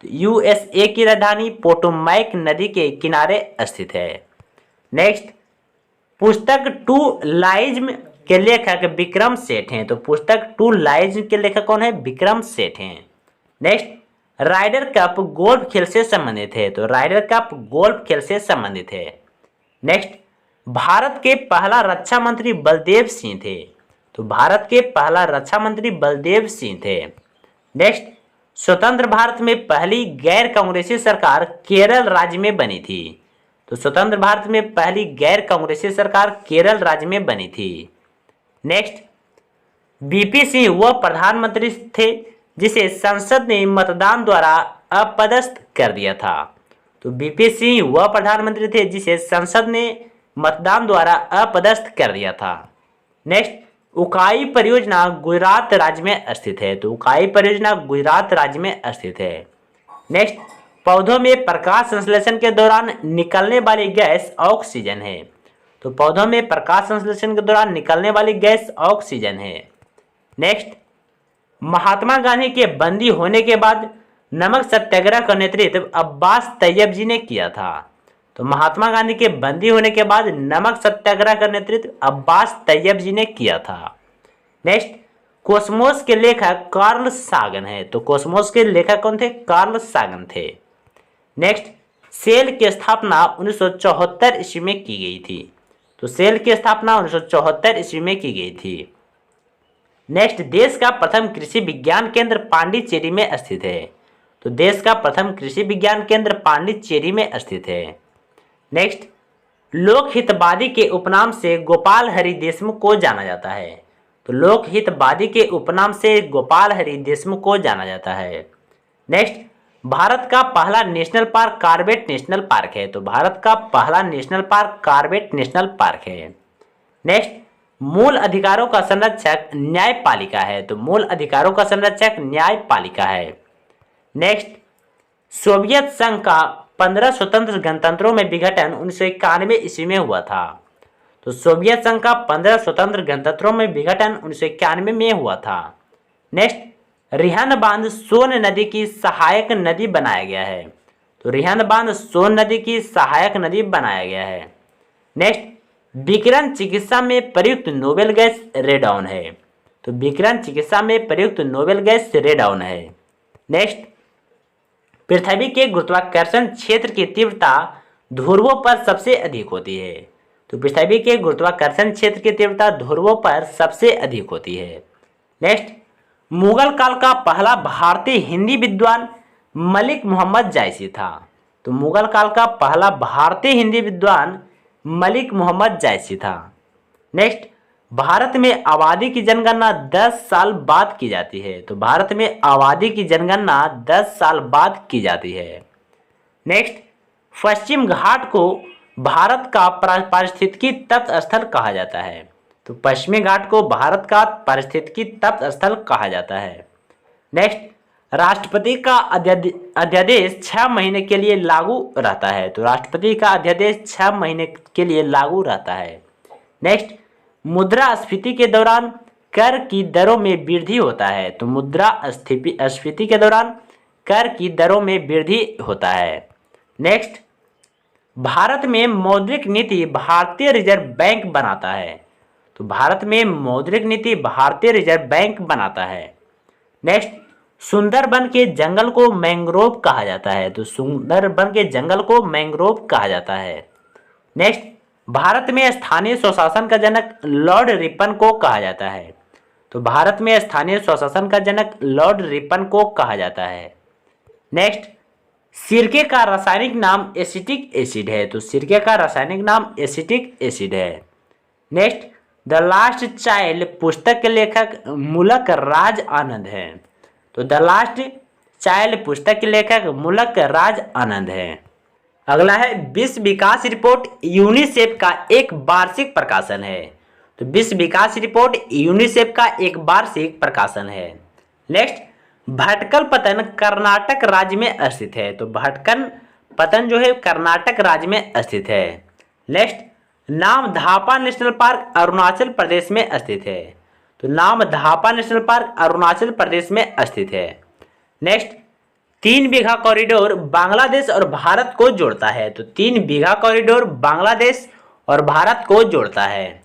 तो यूएसए की राजधानी पोटोमैक नदी के किनारे स्थित है। नेक्स्ट, पुस्तक टू लाइज्म के लेखक विक्रम सेठ हैं। तो पुस्तक टू लाइज्म के लेखक कौन है? विक्रम सेठ हैं। नेक्स्ट, राइडर कप गोल्फ खेल से संबंधित है। तो राइडर कप गोल्फ खेल से संबंधित है। नेक्स्ट, भारत के पहला रक्षा मंत्री बलदेव सिंह थे। तो भारत के पहला रक्षा मंत्री बलदेव सिंह थे। नेक्स्ट, स्वतंत्र भारत में पहली गैर कांग्रेसी सरकार केरल राज्य में बनी थी। तो स्वतंत्र भारत में पहली गैर कांग्रेसी सरकार केरल राज्य में बनी थी। नेक्स्ट, बीपी सिंह वह प्रधानमंत्री थे जिसे संसद ने मतदान द्वारा अपदस्थ कर दिया था। तो बीपी सिंह वह प्रधानमंत्री थे जिसे संसद ने मतदान द्वारा अपदस्थ कर दिया था। नेक्स्ट, उकाई परियोजना गुजरात राज्य में स्थित है। तो उकाई परियोजना गुजरात राज्य में स्थित है। नेक्स्ट, पौधों में प्रकाश संश्लेषण के दौरान निकलने वाली गैस ऑक्सीजन है। तो पौधों में प्रकाश संश्लेषण के दौरान निकलने वाली गैस ऑक्सीजन है। नेक्स्ट, महात्मा गांधी के बंदी होने के बाद नमक सत्याग्रह का नेतृत्व अब्बास तैयब जी ने किया था। तो महात्मा गांधी के बंदी होने के बाद नमक सत्याग्रह का नेतृत्व अब्बास तैयब जी ने किया था। नेक्स्ट, कोसमोस के लेखक कार्ल सागन है। तो कोसमोस के लेखक कौन थे? कार्ल सागन थे। नेक्स्ट, सेल की स्थापना 1974 ईस्वी में की गई थी। तो सेल की स्थापना 1974 ईस्वी में की गई थी। नेक्स्ट, देश का प्रथम कृषि विज्ञान केंद्र पांडिचेरी में स्थित है। तो देश का प्रथम कृषि विज्ञान केंद्र पांडिचेरी में स्थित है। नेक्स्ट, लोकहितवादी के उपनाम से गोपाल हरि देशमुख को जाना जाता है। तो लोकहितवादी के उपनाम से गोपाल हरि देशमुख को जाना जाता है। नेक्स्ट, भारत का पहला national park Corbett national park है। तो भारत का पहला national park Corbett national park है। नेक्स्ट, मूल अधिकारों का संरक्षक न्यायपालिका है। तो मूल अधिकारों का संरक्षक न्यायपालिका है। नेक्स्ट, सोवियत संघ का 15 स्वतंत्र गणतंत्रों में विघटन 1991 ईस्वी में हुआ था। तो सोवियत संघ का 15 स्वतंत्र गणतंत्रों में विघटन 1991 में हुआ था। नेक्स्ट, रिहंद बांध सोन नदी की सहायक नदी बनाया गया है। तो रिहंद बांध सोन नदी की सहायक नदी बनाया गया है। नेक्स्ट, विकिरण चिकित्सा में प्रयुक्त नोबेल गैस रेडॉन है। तो विकिरण चिकित्सा में प्रयुक्त नोबेल गैस रेडॉन है। नेक्स्ट, पृथ्वी के गुरुत्वाकर्षण क्षेत्र की तीव्रता ध्रुवों पर सबसे अधिक होती है। तो पृथ्वी के गुरुत्वाकर्षण क्षेत्र की तीव्रता ध्रुवों पर सबसे अधिक होती है। नेक्स्ट, मुगल काल का पहला भारतीय हिंदी विद्वान मलिक मोहम्मद जायसी था। तो मुगल काल का पहला भारतीय हिंदी विद्वान मलिक मोहम्मद जायसी था। नेक्स्ट, भारत में आबादी की जनगणना 10 साल बाद की जाती है। तो भारत में आबादी की जनगणना 10 साल बाद की जाती है। नेक्स्ट, पश्चिम घाट को भारत का पारिस्थितिकी तप्त स्थल कहा जाता है। तो पश्चिमी घाट को भारत का पारिस्थितिकी तप्त स्थल कहा जाता है। नेक्स्ट, राष्ट्रपति का अध्यादेश 6 महीने के लिए लागू रहता है। तो राष्ट्रपति का अध्यादेश 6 महीने के लिए लागू रहता है। नेक्स्ट, मुद्रास्फीति के दौरान कर की दरों में वृद्धि होता है। तो मुद्रास्फीति के दौरान कर की दरों में वृद्धि होता है। नेक्स्ट, भारत में मौद्रिक नीति भारतीय रिजर्व बैंक बनाता है। तो भारत में मौद्रिक नीति भारतीय रिजर्व बैंक बनाता है। नेक्स्ट, सुंदरबन के जंगल को मैंग्रोव कहा जाता है। तो सुंदरबन के जंगल को मैंग्रोव कहा जाता है। नेक्स्ट, भारत में स्थानीय स्वशासन का जनक लॉर्ड रिपन को कहा जाता है। तो भारत में स्थानीय स्वशासन का जनक लॉर्ड रिपन को कहा जाता है। नेक्स्ट, सिरके का रासायनिक नाम एसिटिक एसिड है। तो सिरके का रासायनिक नाम एसिटिक एसिड है। नेक्स्ट, द लास्ट चाइल्ड पुस्तक के लेखक मुलक राज आनंद हैं। तो द लास्ट चाइल्ड पुस्तक के लेखक मुलक राज आनंद हैं। अगला है विश्व विकास रिपोर्ट यूनिसेफ का एक वार्षिक प्रकाशन है। तो विश्व विकास रिपोर्ट यूनिसेफ का एक वार्षिक प्रकाशन है। नेक्स्ट, भटकल पतन कर्नाटक राज्य में स्थित है। तो भटकल पतन जो है कर्नाटक राज्य में स्थित है। नेक्स्ट, नाम धापा नेशनल पार्क अरुणाचल प्रदेश में स्थित है। तो नाम धापा नेशनल पार्क अरुणाचल प्रदेश में स्थित है। नेक्स्ट, 3 बीघा कॉरिडोर बांग्लादेश और भारत को जोड़ता है। तो 3 बीघा कॉरिडोर बांग्लादेश और भारत को जोड़ता है।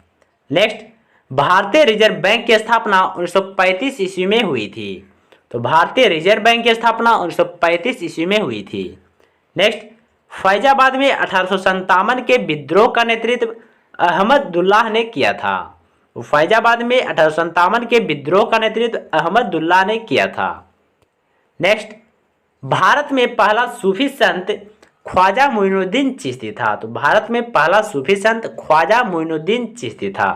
नेक्स्ट, भारतीय रिजर्व बैंक की स्थापना 1935 ईस्वी में हुई थी। तो भारतीय रिजर्व बैंक की स्थापना 1935 ईस्वी में हुई थी। नेक्स्ट, फैजाबाद में 1857 के विद्रोह का नेतृत्व अहमदुल्लाह ने किया था। तो फैजाबाद में 1857 के विद्रोह का नेतृत्व अहमदुल्लाह ने किया था। नेक्स्ट, भारत में पहला सूफी संत ख्वाजा मोइनुद्दीन चिश्ती था। तो भारत में पहला सूफी संत ख्वाजा मोइनुद्दीन चिश्ती था।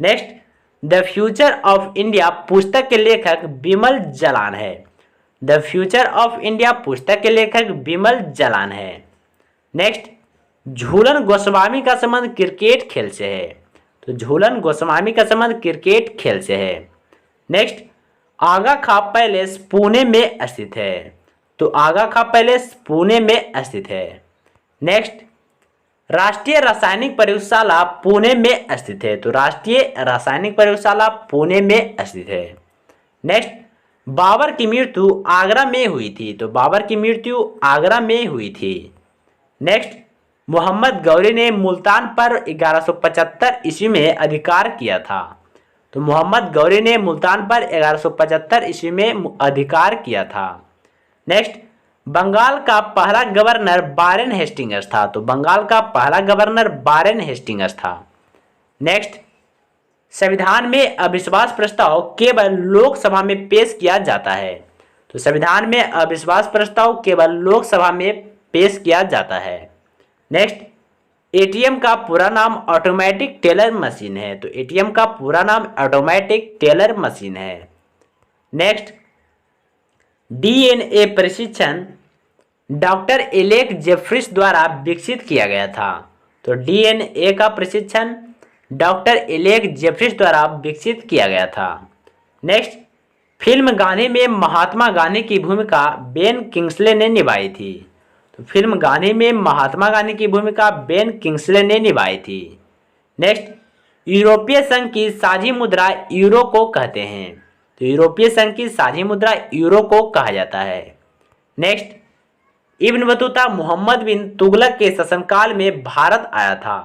Next, the future of India पुस्तक के लेखक बिमल जलान है। द फ्यूचर ऑफ इंडिया पुस्तक के लेखक बिमल जलान है। नेक्स्ट, झूलन गोस्वामी का संबंध क्रिकेट खेल से है। तो झूलन गोस्वामी का संबंध क्रिकेट खेल से है। नेक्स्ट, आगा खा पैलेस पुणे में स्थित है। तो आगा खा पैलेस पुणे में स्थित है। नेक्स्ट, राष्ट्रीय रासायनिक प्रयोगशाला पुणे में स्थित है। तो राष्ट्रीय रासायनिक प्रयोगशाला पुणे में स्थित है। नेक्स्ट, बाबर की मृत्यु आगरा में हुई थी। तो बाबर की मृत्यु आगरा में हुई थी। नेक्स्ट, मोहम्मद गौरी ने मुल्तान पर 1175 ईस्वी में अधिकार किया था। तो मोहम्मद गौरी ने मुल्तान पर 1175 ईस्वी में अधिकार किया था। नेक्स्ट, बंगाल का पहला गवर्नर वारेन हेस्टिंग्स था। तो बंगाल का पहला गवर्नर वारेन हेस्टिंग्स था। नेक्स्ट, संविधान में अविश्वास प्रस्ताव केवल लोकसभा में पेश किया जाता है। तो संविधान में अविश्वास प्रस्ताव केवल लोकसभा में पेश किया जाता है। नेक्स्ट, एटीएम का पूरा नाम ऑटोमेटिक टेलर मशीन है। तो एटीएम का पूरा नाम ऑटोमेटिक टेलर मशीन है। नेक्स्ट, डीएनए प्रशिक्षण डॉक्टर एलेक जेफ्रिस द्वारा विकसित किया गया था। तो डीएनए का प्रशिक्षण डॉक्टर एलेक जेफ्रिस द्वारा विकसित किया गया था। नेक्स्ट, फिल्म गांधी में महात्मा गांधी की भूमिका बेन किंग्सले ने निभाई थी। तो फिल्म गांधी में महात्मा गांधी की भूमिका बेन किंग्सले ने निभाई थी। नेक्स्ट, यूरोपीय संघ की साझी मुद्रा यूरो को कहते हैं। तो यूरोपीय संघ की साझी मुद्रा यूरो को कहा जाता है। नेक्स्ट, इब्न बतूता मोहम्मद बिन तुगलक के शासनकाल में भारत आया था।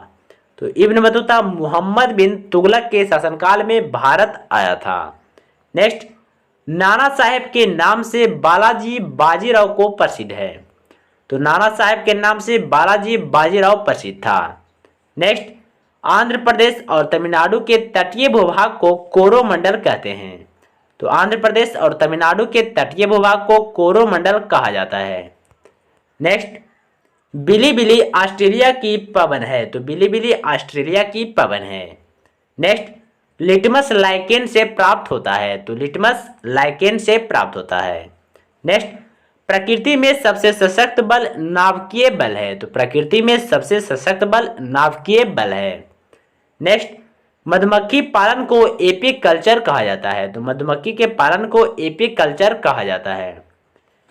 तो इब्न बतूता मोहम्मद बिन तुगलक के शासनकाल में भारत आया था। नेक्स्ट, नाना साहेब के नाम से बालाजी बाजीराव को प्रसिद्ध है। तो नाना साहेब के नाम से बालाजी बाजीराव प्रसिद्ध था। नेक्स्ट, आंध्र प्रदेश और तमिलनाडु के तटीय भूभाग को कोरोमंडल कहते हैं। तो आंध्र प्रदेश और तमिलनाडु के तटीय भूभाग को कोरोमंडल कहा जाता है। नेक्स्ट, बिलीबिली ऑस्ट्रेलिया की पवन है। तो बिलीबिली ऑस्ट्रेलिया की पवन है। नेक्स्ट, लिटमस लाइकेन से प्राप्त होता है। तो लिटमस लाइकेन से प्राप्त होता है। नेक्स्ट, प्रकृति में सबसे सशक्त बल नाभिकीय बल है। तो प्रकृति में सबसे सशक्त बल नाभिकीय बल है। नेक्स्ट, मधुमक्खी पालन को एपीकल्चर कहा जाता है। तो मधुमक्खी के पालन को एपीकल्चर कहा जाता है।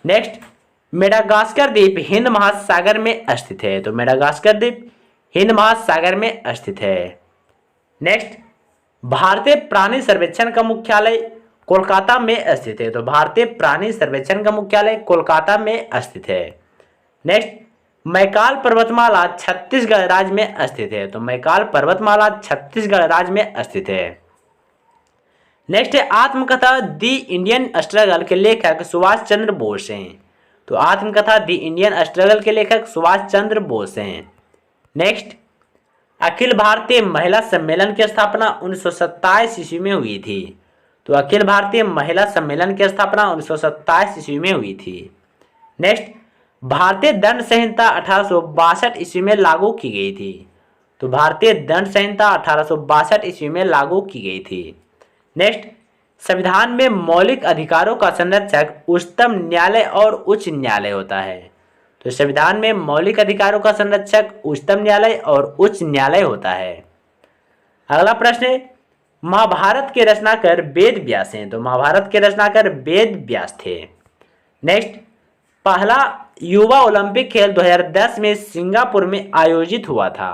नेक्स्ट, मेडागास्कर द्वीप हिंद महासागर में स्थित है। तो मेडागास्कर द्वीप हिंद महासागर में स्थित है। नेक्स्ट, भारतीय प्राणी सर्वेक्षण का मुख्यालय कोलकाता में स्थित है। तो भारतीय प्राणी सर्वेक्षण का मुख्यालय कोलकाता में स्थित है। नेक्स्ट, मैकाल पर्वतमाला छत्तीसगढ़ राज्य में स्थित है। तो मैकाल पर्वतमाला छत्तीसगढ़ राज्य में स्थित है। नेक्स्ट है आत्मकथा दी इंडियन स्ट्रगल के लेखक सुभाष चंद्र बोस हैं। तो आत्मकथा दी इंडियन स्ट्रगल के लेखक सुभाष चंद्र बोस हैं। नेक्स्ट अखिल भारतीय महिला सम्मेलन की स्थापना 1927 ईस्वी में हुई थी। तो अखिल भारतीय महिला सम्मेलन की स्थापना 1927 ईस्वी में हुई थी। नेक्स्ट भारतीय दंड संहिता 1862 ईस्वी में लागू की गई थी। तो भारतीय दंड संहिता 1862 ईस्वी में लागू की गई थी। नेक्स्ट संविधान में मौलिक अधिकारों का संरक्षक उच्चतम न्यायालय और उच्च न्यायालय होता है। तो संविधान में मौलिक अधिकारों का संरक्षक उच्चतम न्यायालय और उच्च न्यायालय होता है। अगला प्रश्न है महाभारत के रचनाकार वेद व्यास हैं। तो महाभारत के रचनाकार वेद व्यास थे। नेक्स्ट पहला युवा ओलंपिक खेल 2010 में सिंगापुर में आयोजित हुआ था।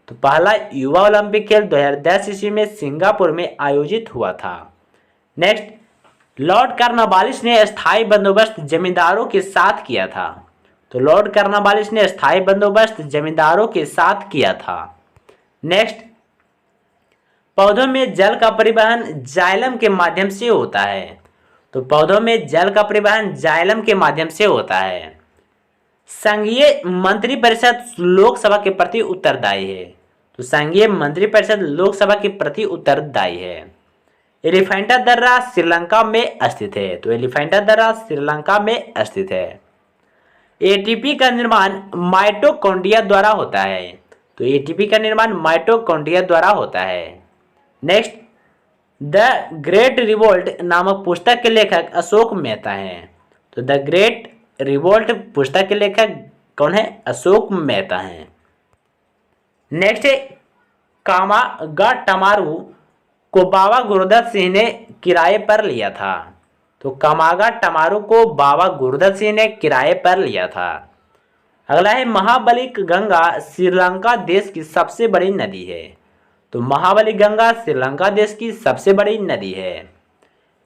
तो पहला युवा ओलंपिक खेल 2010 ईस्वी में सिंगापुर में आयोजित हुआ था। नेक्स्ट लॉर्ड कॉर्नवालिस ने स्थायी बंदोबस्त जमींदारों के साथ किया था। तो लॉर्ड कॉर्नवालिस ने स्थायी बंदोबस्त जमींदारों के साथ किया था। नेक्स्ट पौधों में जल का परिवहन जाइलम के माध्यम से होता है। तो पौधों में जल का परिवहन जाइलम के माध्यम से होता है। संघीय मंत्रिपरिषद लोकसभा के प्रति उत्तरदायी है। तो संघीय मंत्रिपरिषद लोकसभा के प्रति उत्तरदायी है। एलिफेंटा दर्रा श्रीलंका में स्थित है। तो एलिफेंटा दर्रा श्रीलंका में स्थित है। एटीपी का निर्माण माइटोकॉन्ड्रिया द्वारा होता है। तो एटीपी का निर्माण माइटोकॉन्ड्रिया द्वारा होता है। नेक्स्ट द ग्रेट रिवोल्ट नामक पुस्तक के लेखक अशोक मेहता हैं। तो द ग्रेट रिवोल्ट पुस्तक के लेखक कौन है? अशोक मेहता हैं। नेक्स्ट है कामागाटामारू को बाबा गुरुदत्त सिंह ने किराए पर लिया था। तो कामागाटामारू को बाबा गुरुदत्त सिंह ने किराए पर लिया था। अगला है महाबली गंगा श्रीलंका देश की सबसे बड़ी नदी है। तो महाबली गंगा श्रीलंका देश की सबसे बड़ी नदी है।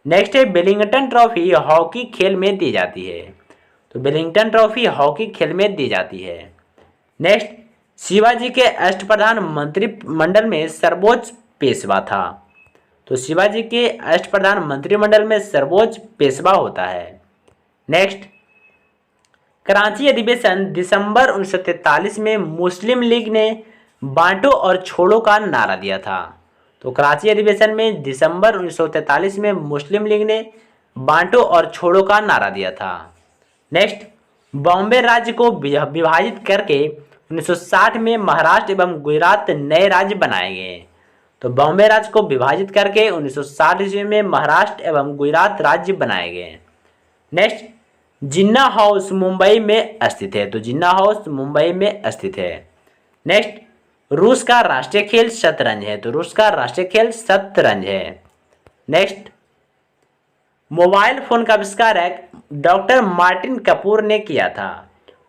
नेक्स्ट है वेलिंगटन ट्रॉफी हॉकी खेल में दी जाती है। तो वेलिंगटन ट्रॉफी हॉकी खेल में दी जाती है। नेक्स्ट शिवाजी के अष्टप्रधान मंत्रिमंडल में सर्वोच्च पेशवा था। तो शिवाजी के अष्टप्रधान मंत्रिमंडल में सर्वोच्च पेशवा होता है। नेक्स्ट कराची अधिवेशन दिसंबर 1943 में मुस्लिम लीग ने बांटो और छोड़ो का नारा दिया था। तो कराची अधिवेशन में दिसंबर 1943 में मुस्लिम लीग ने बांटो और छोड़ो का नारा दिया था। नेक्स्ट बॉम्बे राज्य को विभाजित करके 1960 में महाराष्ट्र एवं गुजरात नए राज्य बनाए गए। तो बॉम्बे राज्य को विभाजित करके 1960 ईस्वी में महाराष्ट्र एवं गुजरात राज्य बनाए गए। नेक्स्ट जिन्ना हाउस मुंबई में स्थित है। तो जिन्ना हाउस मुंबई में स्थित है। नेक्स्ट रूस का राष्ट्रीय खेल शतरंज है। तो रूस का राष्ट्रीय खेल शतरंज है। नेक्स्ट मोबाइल फोन का आविष्कारक डॉक्टर मार्टिन कपूर ने किया था।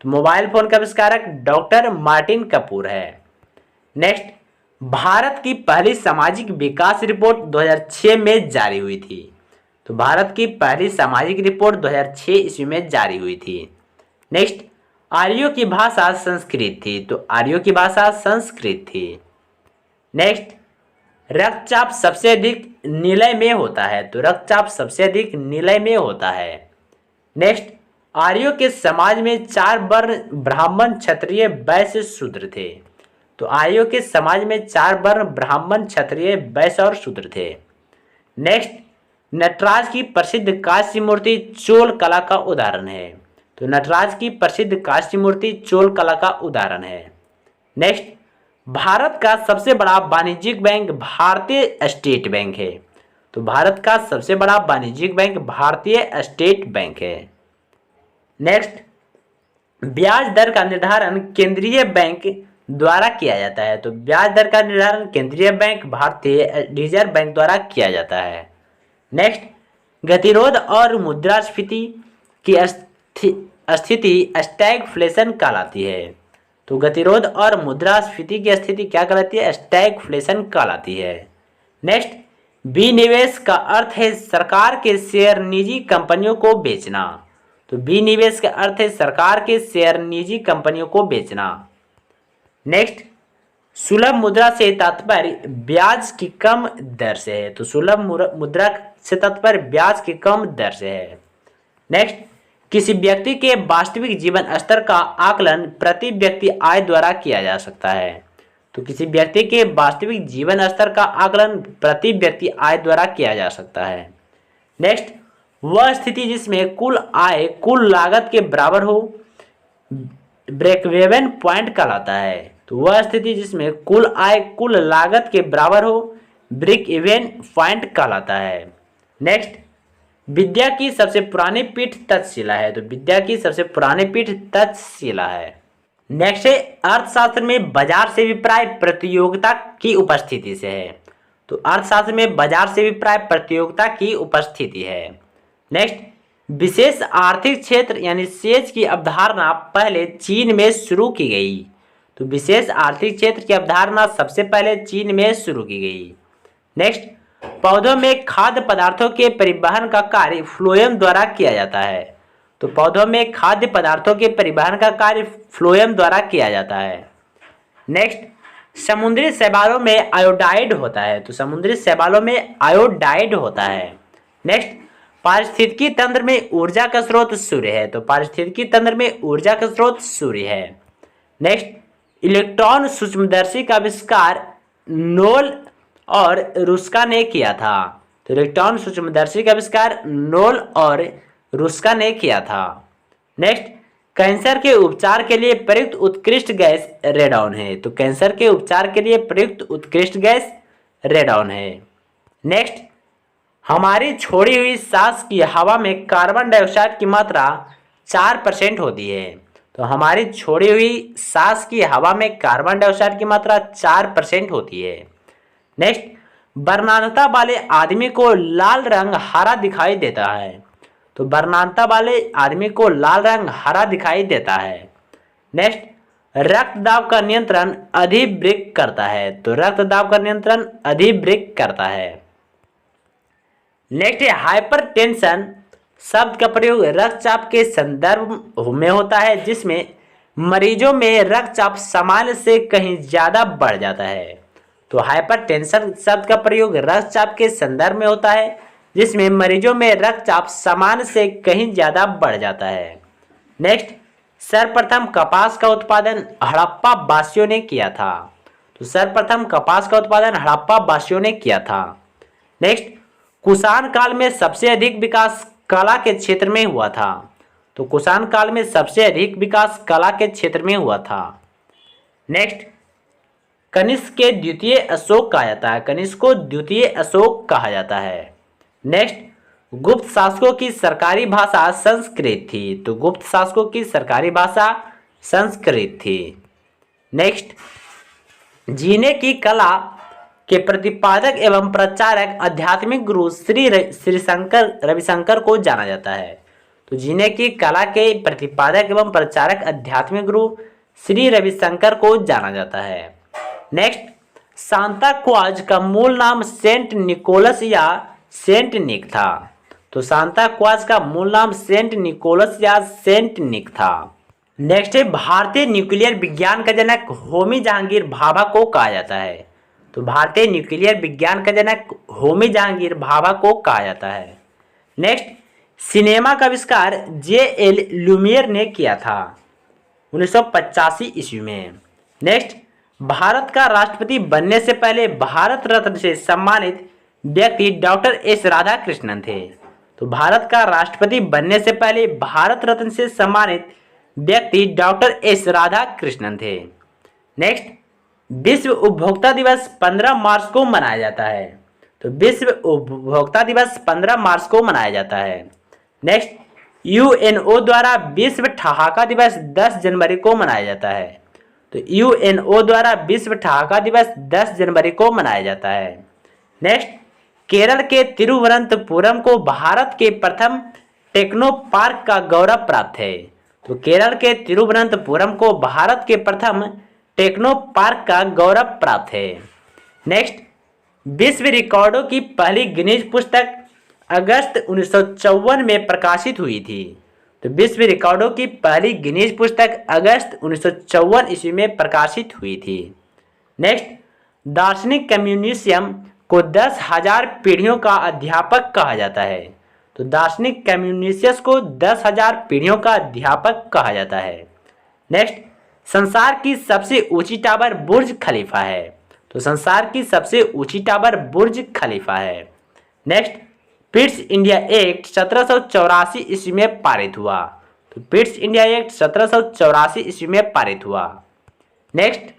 तो मोबाइल फोन का आविष्कारक डॉक्टर मार्टिन कपूर है। नेक्स्ट भारत की पहली सामाजिक विकास रिपोर्ट 2006 में जारी हुई थी। तो भारत की पहली सामाजिक रिपोर्ट 2006 ईस्वी में जारी हुई थी। नेक्स्ट आर्यों की भाषा संस्कृत थी। तो आर्यों की भाषा संस्कृत थी। नेक्स्ट रक्तचाप सबसे अधिक निलय में होता है। तो रक्तचाप सबसे अधिक निलय में होता है। नेक्स्ट आर्यों के समाज में 4 वर्ण ब्राह्मण क्षत्रिय वैश्य शूद्र थे। तो आर्यों के समाज में 4 वर्ण ब्राह्मण क्षत्रिय वैश्य और शूद्र थे। नेक्स्ट नटराज की प्रसिद्ध कांस्य मूर्ति चोल कला का उदाहरण है। तो नटराज की प्रसिद्ध कांस्य मूर्ति चोल कला का उदाहरण है। नेक्स्ट भारत का सबसे बड़ा वाणिज्यिक बैंक भारतीय स्टेट बैंक है। तो भारत का सबसे बड़ा वाणिज्यिक बैंक भारतीय स्टेट बैंक है। नेक्स्ट ब्याज दर का निर्धारण केंद्रीय बैंक द्वारा किया जाता है। तो ब्याज दर का निर्धारण केंद्रीय बैंक भारतीय रिजर्व बैंक द्वारा किया जाता है। नेक्स्ट गतिरोध और मुद्रास्फीति की स्थिति स्टैगफ्लेशन कहलाती है। तो गतिरोध और मुद्रास्फीति की स्थिति क्या कहलाती है? स्टैगफ्लेशन कहलाती है। नेक्स्ट विनिवेश का अर्थ है सरकार के शेयर निजी कंपनियों को बेचना। तो विनिवेश का अर्थ है सरकार के शेयर निजी कंपनियों को बेचना। नेक्स्ट, सुलभ मुद्रा से तात्पर्य ब्याज की कम दर से है। तो सुलभ मुद्रा से तात्पर्य ब्याज की कम दर से है। नेक्स्ट, किसी व्यक्ति के वास्तविक जीवन स्तर का आकलन प्रति व्यक्ति आय द्वारा किया जा सकता है। तो किसी व्यक्ति के वास्तविक जीवन स्तर का आकलन प्रति व्यक्ति आय द्वारा किया जा सकता है। नेक्स्ट, वह स्थिति जिसमें कुल आय कुल लागत के बराबर हो ब्रेक इवन पॉइंट कहलाता है। तो वह स्थिति जिसमें कुल आय कुल लागत के बराबर हो ब्रेक इवन पॉइंट कहलाता है। नेक्स्ट, विद्या की सबसे पुरानी पीठ तक्षशिला है। तो विद्या की सबसे पुरानी पीठ तक्षशिला है। नेक्स्ट है, अर्थशास्त्र में बाजार से विप्राय प्रतियोगिता की उपस्थिति से है। तो अर्थशास्त्र में बाजार से विप्राय प्रतियोगिता की उपस्थिति है। नेक्स्ट, विशेष आर्थिक क्षेत्र यानी सेज की अवधारणा पहले चीन में शुरू की गई। तो विशेष आर्थिक क्षेत्र की अवधारणा सबसे पहले चीन में शुरू की गई। नेक्स्ट, पौधों में खाद्य पदार्थों के परिवहन का कार्य फ्लोएम द्वारा किया जाता है। तो पौधों में खाद्य पदार्थों के परिवहन का कार्य फ्लोएम द्वारा किया जाता है। नेक्स्ट, समुद्री शैवालों में आयोडाइड होता है। तो समुद्री शैवालों में आयोडाइड होता है। नेक्स्ट, पारिस्थितिकी तंत्र में ऊर्जा का स्रोत सूर्य है। तो पारिस्थितिकी तंत्र में ऊर्जा का स्रोत सूर्य है। नेक्स्ट, इलेक्ट्रॉन सूक्ष्मदर्शी का आविष्कार नोल और रुस्का ने किया था। तो इलेक्ट्रॉन सूक्ष्मदर्शी का आविष्कार नोल और रुस्का ने किया था। नेक्स्ट, कैंसर के उपचार के लिए प्रयुक्त उत्कृष्ट गैस रेडॉन है। तो कैंसर के उपचार के लिए प्रयुक्त उत्कृष्ट गैस रेडॉन है। नेक्स्ट, हमारी छोड़ी हुई सांस की हवा में कार्बन डाइऑक्साइड की मात्रा 4% होती है। तो हमारी छोड़ी हुई सांस की हवा में कार्बन डाइऑक्साइड की मात्रा 4% होती है। नेक्स्ट, वर्णांतता वाले आदमी को लाल रंग हरा दिखाई देता है। तो वर्णांतता वाले आदमी को लाल रंग हरा दिखाई देता है। नेक्स्ट, रक्तदाब का नियंत्रण अधिवृक्क करता है। तो रक्तदाब का नियंत्रण अधिवृक्क करता है। नेक्स्ट है, हाइपरटेंशन शब्द का प्रयोग रक्तचाप के संदर्भ में होता है जिसमें मरीजों में रक्तचाप सामान्य से कहीं ज्यादा बढ़ जाता है। तो हाइपरटेंशन शब्द का प्रयोग रक्तचाप के संदर्भ में होता है जिसमें मरीजों में रक्तचाप सामान्य से कहीं ज्यादा बढ़ जाता है। नेक्स्ट, सर्वप्रथम कपास का उत्पादन हड़प्पा वासियों ने किया था। तो सर्वप्रथम कपास का उत्पादन हड़प्पा वासियों ने किया था। नेक्स्ट, कुषाण काल में सबसे अधिक विकास कला के क्षेत्र में हुआ था। तो कुषाण काल में सबसे अधिक विकास कला के क्षेत्र में हुआ था। नेक्स्ट, कनिष्क के द्वितीय अशोक कहा जाता है। कनिष्क को द्वितीय अशोक कहा जाता है। नेक्स्ट, गुप्त शासकों की सरकारी भाषा संस्कृत थी। तो गुप्त शासकों की सरकारी भाषा संस्कृत थी। नेक्स्ट, जीने की कला के प्रतिपादक एवं प्रचारक आध्यात्मिक गुरु श्री शंकर रविशंकर को जाना जाता है। तो जीने की कला के प्रतिपादक एवं प्रचारक आध्यात्मिक गुरु श्री रविशंकर को जाना जाता है। नेक्स्ट, सांता क्लॉज का मूल नाम सेंट निकोलस या सेंट निक था। तो सांता क्लॉज का मूल नाम सेंट निकोलस या सेंट निक था। नेक्स्ट है, भारतीय न्यूक्लियर विज्ञान का जनक होमी जहांगीर भाभा को कहा जाता है। तो भारतीय न्यूक्लियर विज्ञान का जनक होमी जहांगीर भाभा को कहा जाता है। नेक्स्ट, सिनेमा का आविष्कार J.L. ल्यूमियर ने किया था 1985 ईस्वी में। नेक्स्ट, भारत का राष्ट्रपति बनने से पहले भारत रत्न से सम्मानित व्यक्ति डॉक्टर एस राधाकृष्णन थे। तो भारत का राष्ट्रपति बनने से पहले भारत रत्न से सम्मानित व्यक्ति डॉक्टर एस राधाकृष्णन थे। नेक्स्ट, विश्व उपभोक्ता दिवस 15 मार्च को मनाया जाता है। तो विश्व उपभोक्ता दिवस 15 मार्च को मनाया जाता है। नेक्स्ट, यूएनओ द्वारा विश्व ठहाका दिवस 10 जनवरी को मनाया जाता है। तो यूएनओ द्वारा विश्व ठहाका दिवस 10 जनवरी को मनाया जाता है। नेक्स्ट, केरल के तिरुवनंतपुरम को भारत के प्रथम टेक्नो पार्क का गौरव प्राप्त है। तो केरल के तिरुवनंतपुरम को भारत के प्रथम टेक्नो पार्क का गौरव प्राप्त है। नेक्स्ट, विश्व रिकॉर्डों की पहली गिनीज पुस्तक अगस्त 1954 में प्रकाशित हुई थी। तो विश्व रिकॉर्डों की पहली गिनीज पुस्तक अगस्त 1954 ईस्वी में प्रकाशित हुई थी। नेक्स्ट, दार्शनिक कम्युनिज्म को 10,000 पीढ़ियों का अध्यापक कहा जाता है। तो दार्शनिक कम्युनिसियस को 10,000 पीढ़ियों का अध्यापक कहा जाता है। नेक्स्ट, संसार की सबसे ऊंची टावर बुर्ज खलीफा है। तो संसार की सबसे ऊंची टावर बुर्ज खलीफा है। नेक्स्ट, पिट्स इंडिया एक्ट 1784 ईस्वी में पारित हुआ। तो पिट्स इंडिया एक्ट 1784 ईस्वी में पारित हुआ। नेक्स्ट,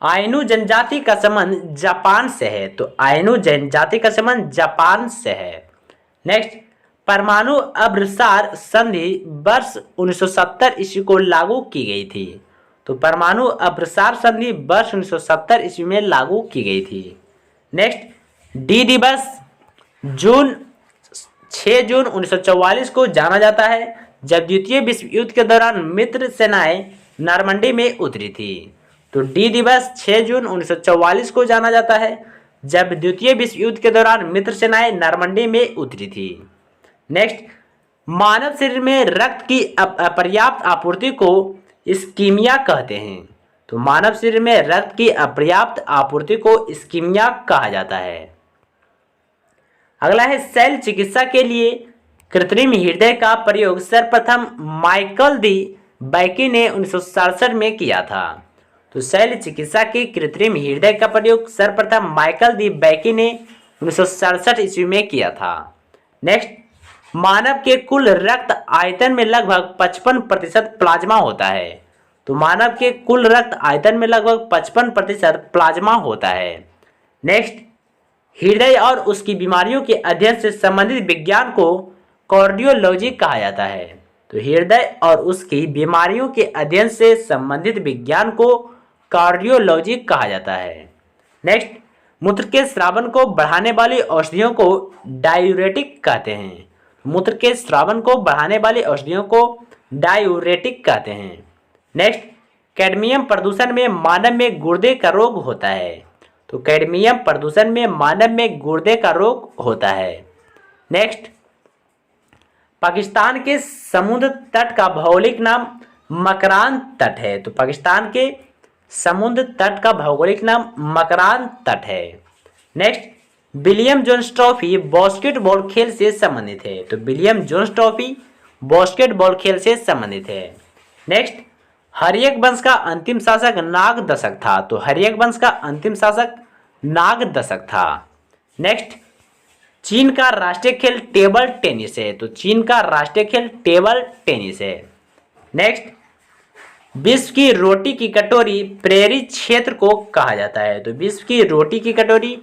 आइनू जनजाति का संबंध जापान से है। तो आइनू जनजाति का संबंध जापान से है। नेक्स्ट, परमाणु अब्रसार संधि वर्ष 1970 ईस्वी को लागू की गई थी। तो परमाणु अब्रसार संधि वर्ष 1970 ईस्वी में लागू की गई थी। नेक्स्ट, डी दिवस 6 जून 1944 को जाना जाता है, जब द्वितीय विश्व युद्ध के दौरान मित्र सेनाएं नॉर्मंडी में उतरी थी। तो डी दिवस 6 जून 1944 को जाना जाता है, जब द्वितीय विश्व युद्ध के दौरान मित्र सेनाएं नॉर्मंडी में उतरी थी। नेक्स्ट, मानव शरीर में रक्त की अपर्याप्त आपूर्ति को इस्कीमिया कहते हैं। तो मानव शरीर में रक्त की अपर्याप्त आपूर्ति को इस्कीमिया कहा जाता है। अगला है, शल्य चिकित्सा के लिए कृत्रिम हृदय का प्रयोग सर्वप्रथम माइकल दी बैकी ने 1967 में किया था। तो शल्य चिकित्सा के कृत्रिम हृदय का प्रयोग सर्वप्रथम माइकल दी बैकी ने 1967 ईस्वी में किया था। नेक्स्ट, मानव के कुल रक्त आयतन में लगभग 55% प्लाज्मा होता है। तो मानव के कुल रक्त आयतन में लगभग 55% प्लाज्मा होता है। नेक्स्ट, हृदय और उसकी बीमारियों के अध्ययन से संबंधित विज्ञान को कार्डियोलॉजी कहा जाता है। तो हृदय और उसकी बीमारियों के अध्ययन से संबंधित विज्ञान को कार्डियोलॉजी कहा जाता है। नेक्स्ट, मूत्र के स्रावन को बढ़ाने वाली औषधियों को डायूरेटिक कहते हैं। मूत्र के स्रावन को बढ़ाने वाली औषधियों को डायूरेटिक कहते हैं। नेक्स्ट, कैडमियम प्रदूषण में मानव में गुर्दे का रोग होता है। तो कैडमियम प्रदूषण में मानव में गुर्दे का रोग होता है। नेक्स्ट, पाकिस्तान के समुद्र तट का भौगोलिक नाम मकरान तट है। तो पाकिस्तान के समुद्र तट का भौगोलिक नाम मकरान तट है। Next, William Jones trophy basketball खेल से संबंधित है। तो विलियम जोन्स ट्रॉफी बास्केटबॉल खेल से संबंधित है। नेक्स्ट, हर्यक वंश का अंतिम शासक नाग दशक था। तो हर्यक वंश का अंतिम शासक नाग दशक था। नेक्स्ट, चीन का राष्ट्रीय खेल टेबल टेनिस है। तो चीन का राष्ट्रीय खेल टेबल टेनिस है। नेक्स्ट, विश्व की रोटी की कटोरी प्रेरी क्षेत्र को कहा जाता है। तो विश्व की रोटी की कटोरी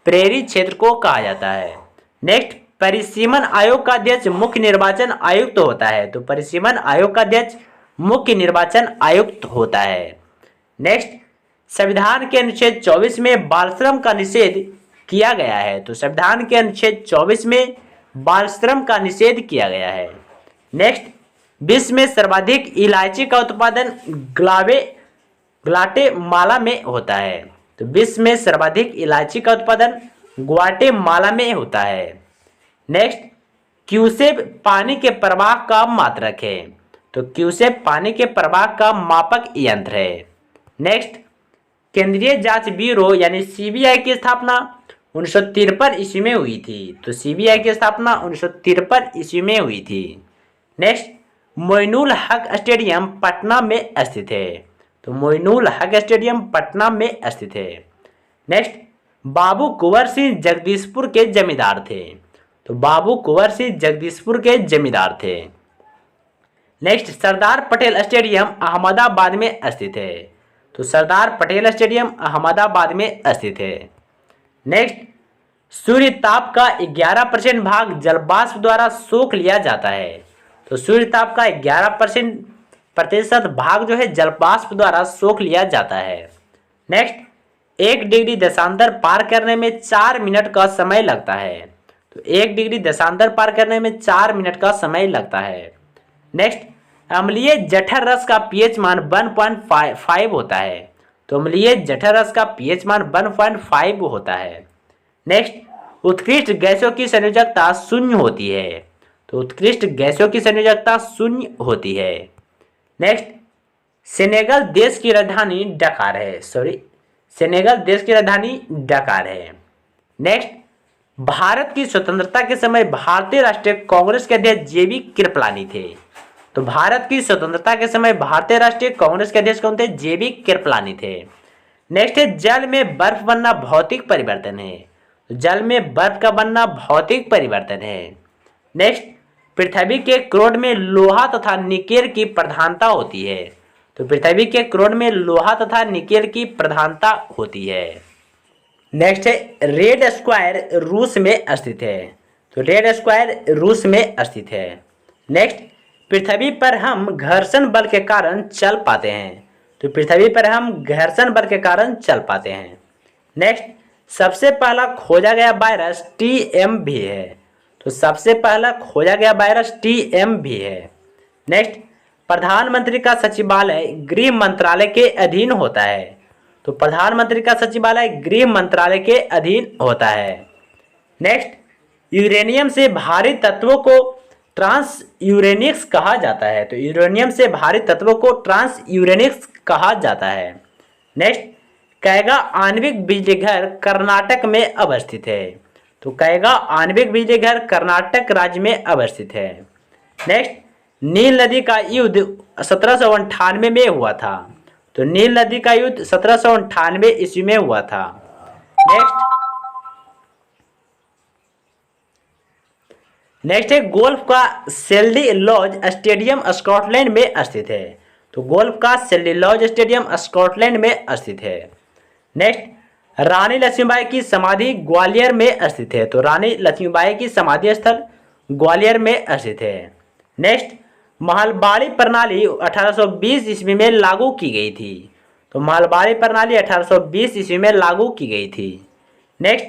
प्रेरी क्षेत्र को कहा जाता है। नेक्स्ट, परिसीमन आयोग का अध्यक्ष मुख्य निर्वाचन आयुक्त होता है। तो परिसीमन आयोग का अध्यक्ष मुख्य निर्वाचन आयुक्त होता है। नेक्स्ट, संविधान के अनुच्छेद 24 में बाल श्रम का निषेध किया गया है। तो संविधान के अनुच्छेद 24 में बाल श्रम का निषेध किया गया है। नेक्स्ट, विश्व में सर्वाधिक इलायची का उत्पादन ग्वाटेमाला में होता है। तो विश्व में सर्वाधिक इलायची का उत्पादन ग्वाटेमाला में होता है। नेक्स्ट, क्यूसेक पानी के प्रवाह का मात्रक है। तो क्यूसेक पानी के प्रवाह का मापक यंत्र है। नेक्स्ट, केंद्रीय जांच ब्यूरो यानी सीबीआई की स्थापना 1953 ईस्वी में हुई थी। तो सीबीआई की स्थापना 1953 ईस्वी में हुई थी। नेक्स्ट, मोइनुल हक स्टेडियम पटना में स्थित है। तो मोइनुल हक स्टेडियम पटना में स्थित है। नेक्स्ट, बाबू कुंवर सिंह जगदीशपुर के जमींदार थे। तो बाबू कुंवर सिंह जगदीशपुर के जमींदार थे। नेक्स्ट, सरदार पटेल स्टेडियम अहमदाबाद में स्थित है। तो सरदार पटेल स्टेडियम अहमदाबाद में स्थित है। नेक्स्ट, सूर्य ताप का 11% भाग जलवाष्प द्वारा सोख लिया जाता है। तो सूर्य ताप का 11% भाग जो है जलवाष्प द्वारा सोख लिया जाता है। नेक्स्ट, 1 डिग्री देशांतर पार करने में 4 मिनट का समय लगता है। तो 1 डिग्री देशांतर पार करने में 4 मिनट का समय लगता है। नेक्स्ट, अम्लीय जठर रस का पीएच मान 1.5 होता है। तो अम्लीय जठर रस का पीएच मान 1.5 होता है। नेक्स्ट, उत्कृष्ट गैसों की संयोजकता शून्य होती है। तो उत्कृष्ट गैसों की संयोजकता शून्य होती है। नेक्स्ट, सेनेगल देश की राजधानी डकार है। सेनेगल देश की राजधानी डकार है। नेक्स्ट, भारत की स्वतंत्रता के समय भारतीय राष्ट्रीय कांग्रेस के अध्यक्ष जेबी कृपलानी थे। तो भारत की स्वतंत्रता के समय भारतीय राष्ट्रीय कांग्रेस के अध्यक्ष कौन थे? जेबी कृपलानी थे। नेक्स्ट है, जल में बर्फ बनना भौतिक परिवर्तन है। तो जल में बर्फ का बनना भौतिक परिवर्तन है। नेक्स्ट, पृथ्वी के क्रोड में लोहा तथा निकेल की प्रधानता होती है। तो पृथ्वी के क्रोड में लोहा तथा निकेल की प्रधानता होती है। नेक्स्ट है, रेड स्क्वायर रूस में स्थित है। तो रेड स्क्वायर रूस में स्थित है। नेक्स्ट, पृथ्वी पर हम घर्षण बल के कारण चल पाते हैं। तो पृथ्वी पर हम घर्षण बल के कारण चल पाते हैं। नेक्स्ट, सबसे पहला खोजा गया वायरस TMV है। तो सबसे पहला खोजा गया वायरस TMV है। नेक्स्ट, प्रधानमंत्री का सचिवालय गृह मंत्रालय के अधीन होता है। तो प्रधानमंत्री का सचिवालय गृह मंत्रालय के अधीन होता है। नेक्स्ट, यूरेनियम से भारी तत्वों को ट्रांस यूरेनिक्स कहा जाता है। तो यूरेनियम से भारी तत्वों को ट्रांस यूरेनिक्स कहा जाता है। नेक्स्ट, कैगा आणविक बिजली घर कर्नाटक में अवस्थित है। तो कैगा आणविक बिजली घर कर्नाटक राज्य में अवस्थित है। नेक्स्ट, नील नदी का युद्ध 1798 में हुआ था। तो नील नदी का युद्ध 1798 ईस्वी में हुआ था। नेक्स्ट है, गोल्फ का सेल्डी लॉज स्टेडियम स्कॉटलैंड में स्थित है। तो गोल्फ का सेल्डी लॉज स्टेडियम स्कॉटलैंड में स्थित है। नेक्स्ट, रानी लक्ष्मीबाई की समाधि ग्वालियर में स्थित है। तो रानी लक्ष्मीबाई की समाधि स्थल ग्वालियर में स्थित है। नेक्स्ट, महलबाड़ी प्रणाली 1820 ईस्वी में लागू की गई थी। तो महलबाड़ी प्रणाली 1820 ईस्वी में लागू की गई थी। नेक्स्ट,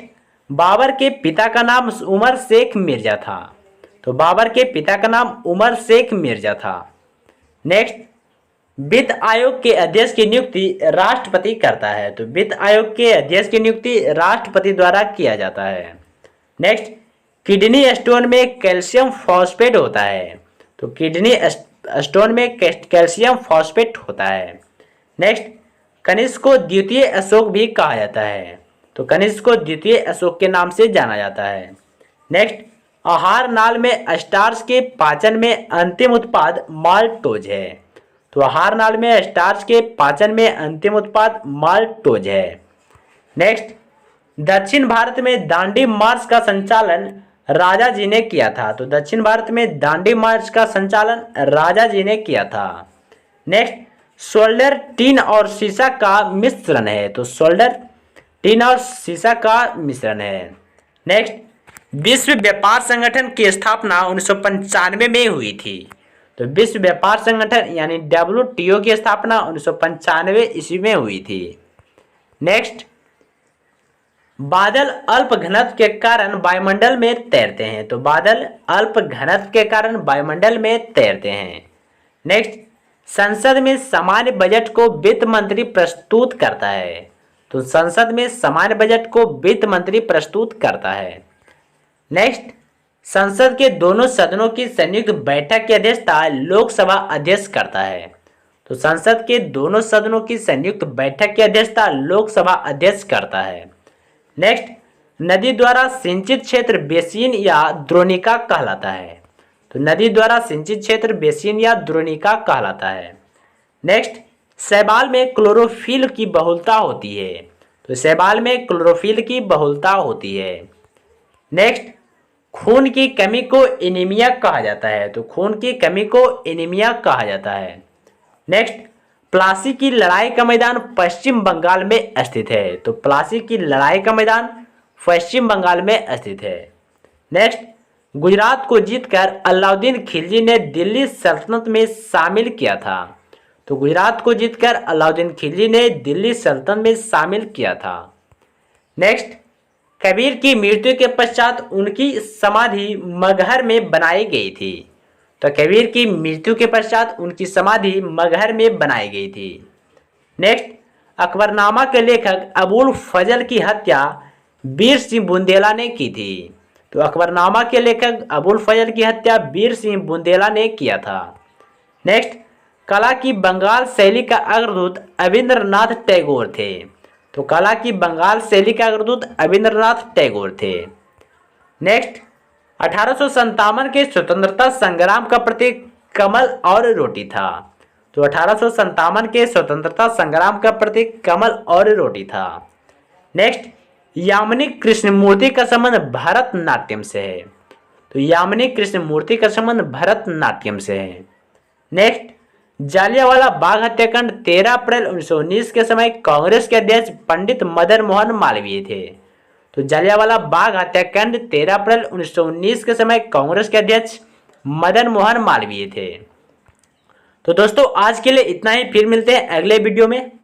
बाबर के पिता का नाम उमर शेख मिर्जा था। तो बाबर के पिता का नाम उमर शेख मिर्जा था। नेक्स्ट, वित्त आयोग के अध्यक्ष की नियुक्ति राष्ट्रपति करता है। तो वित्त आयोग के अध्यक्ष की नियुक्ति राष्ट्रपति द्वारा किया जाता है। नेक्स्ट, किडनी स्टोन में कैल्शियम फॉस्फेट होता है। तो किडनी स्टोन में कैल्शियम फॉस्फेट होता है। नेक्स्ट, कनिष्क को द्वितीय अशोक भी कहा जाता है। तो कनिष्क को द्वितीय अशोक के नाम से जाना जाता है। नेक्स्ट, आहार नाल में स्टार्च के पाचन में अंतिम उत्पाद माल्टोज है। तो आहार नाल में स्टार्च के पाचन में अंतिम उत्पाद माल्टोज है। नेक्स्ट, दक्षिण भारत में दांडी मार्च का संचालन राजा जी ने किया था। तो दक्षिण भारत में दांडी मार्च का संचालन राजा जी ने किया था। नेक्स्ट, सोल्डर टीन और सीसा का मिश्रण है। तो सोल्डर टीन और सीसा का मिश्रण है। नेक्स्ट, विश्व व्यापार संगठन की स्थापना 1995 में हुई थी। तो विश्व व्यापार संगठन यानी WTO की स्थापना 1995 ईस्वी में हुई थी। नेक्स्ट, बादल अल्प घनत्व के कारण वायुमंडल में तैरते हैं। तो बादल अल्प घनत्व के कारण वायुमंडल में तैरते हैं। नेक्स्ट, संसद में सामान्य बजट को वित्त मंत्री प्रस्तुत करता है। तो संसद में सामान्य बजट को वित्त मंत्री प्रस्तुत करता है। नेक्स्ट, संसद के दोनों सदनों की संयुक्त बैठक की अध्यक्षता लोकसभा अध्यक्ष करता है। तो संसद के दोनों सदनों की संयुक्त बैठक की अध्यक्षता लोकसभा अध्यक्ष करता है। नेक्स्ट, नदी द्वारा सिंचित क्षेत्र बेसिन या द्रोणिका कहलाता है। तो नदी द्वारा सिंचित क्षेत्र बेसिन या द्रोणिका कहलाता है। नेक्स्ट, शैवाल में क्लोरोफिल की बहुलता होती है। तो शैवाल में क्लोरोफिल की बहुलता होती है। नेक्स्ट, खून की कमी को एनीमिया कहा जाता है। तो खून की कमी को एनीमिया कहा जाता है। नेक्स्ट, प्लासी की लड़ाई का मैदान पश्चिम बंगाल में स्थित है। तो प्लासी की लड़ाई का मैदान पश्चिम बंगाल में स्थित है। नेक्स्ट, गुजरात को जीतकर अलाउद्दीन खिलजी ने दिल्ली सल्तनत में शामिल किया था। तो गुजरात को जीतकर अलाउद्दीन खिलजी ने दिल्ली सल्तनत में शामिल किया था। नेक्स्ट, कबीर की मृत्यु के पश्चात उनकी समाधि मगहर में बनाई गई थी। तो कबीर की मृत्यु के पश्चात उनकी समाधि मगहर में बनाई गई थी। नेक्स्ट, अकबरनामा के लेखक अबुल फजल की हत्या वीर सिंह बुंदेला ने की थी? तो अकबरनामा के लेखक अबुल फजल की हत्या वीर सिंह बुंदेला ने किया था। नेक्स्ट, कला की बंगाल शैली का अग्रदूत अविंद्रनाथ टैगोर थे। तो कला की बंगाल शैली का अग्रदूत अविंद्रनाथ टैगोर थे। नेक्स्ट, 1857 के स्वतंत्रता संग्राम का प्रतीक कमल और रोटी था। तो 1857 के स्वतंत्रता संग्राम का प्रतीक कमल और रोटी था। नेक्स्ट, यामिनी कृष्णमूर्ति का संबंध भरतनाट्यम से है। तो यामिनी कृष्णमूर्ति का संबंध भरतनाट्यम से है। नेक्स्ट, जालियांवाला बाग हत्याकांड 13 अप्रैल 1919 के समय कांग्रेस के अध्यक्ष पंडित मदन मोहन मालवीय थे। तो जालियांवाला बाग हत्याकांड 13 अप्रैल 1919 के समय कांग्रेस के अध्यक्ष मदन मोहन मालवीय थे। तो दोस्तों आज के लिए इतना ही, फिर मिलते हैं अगले वीडियो में।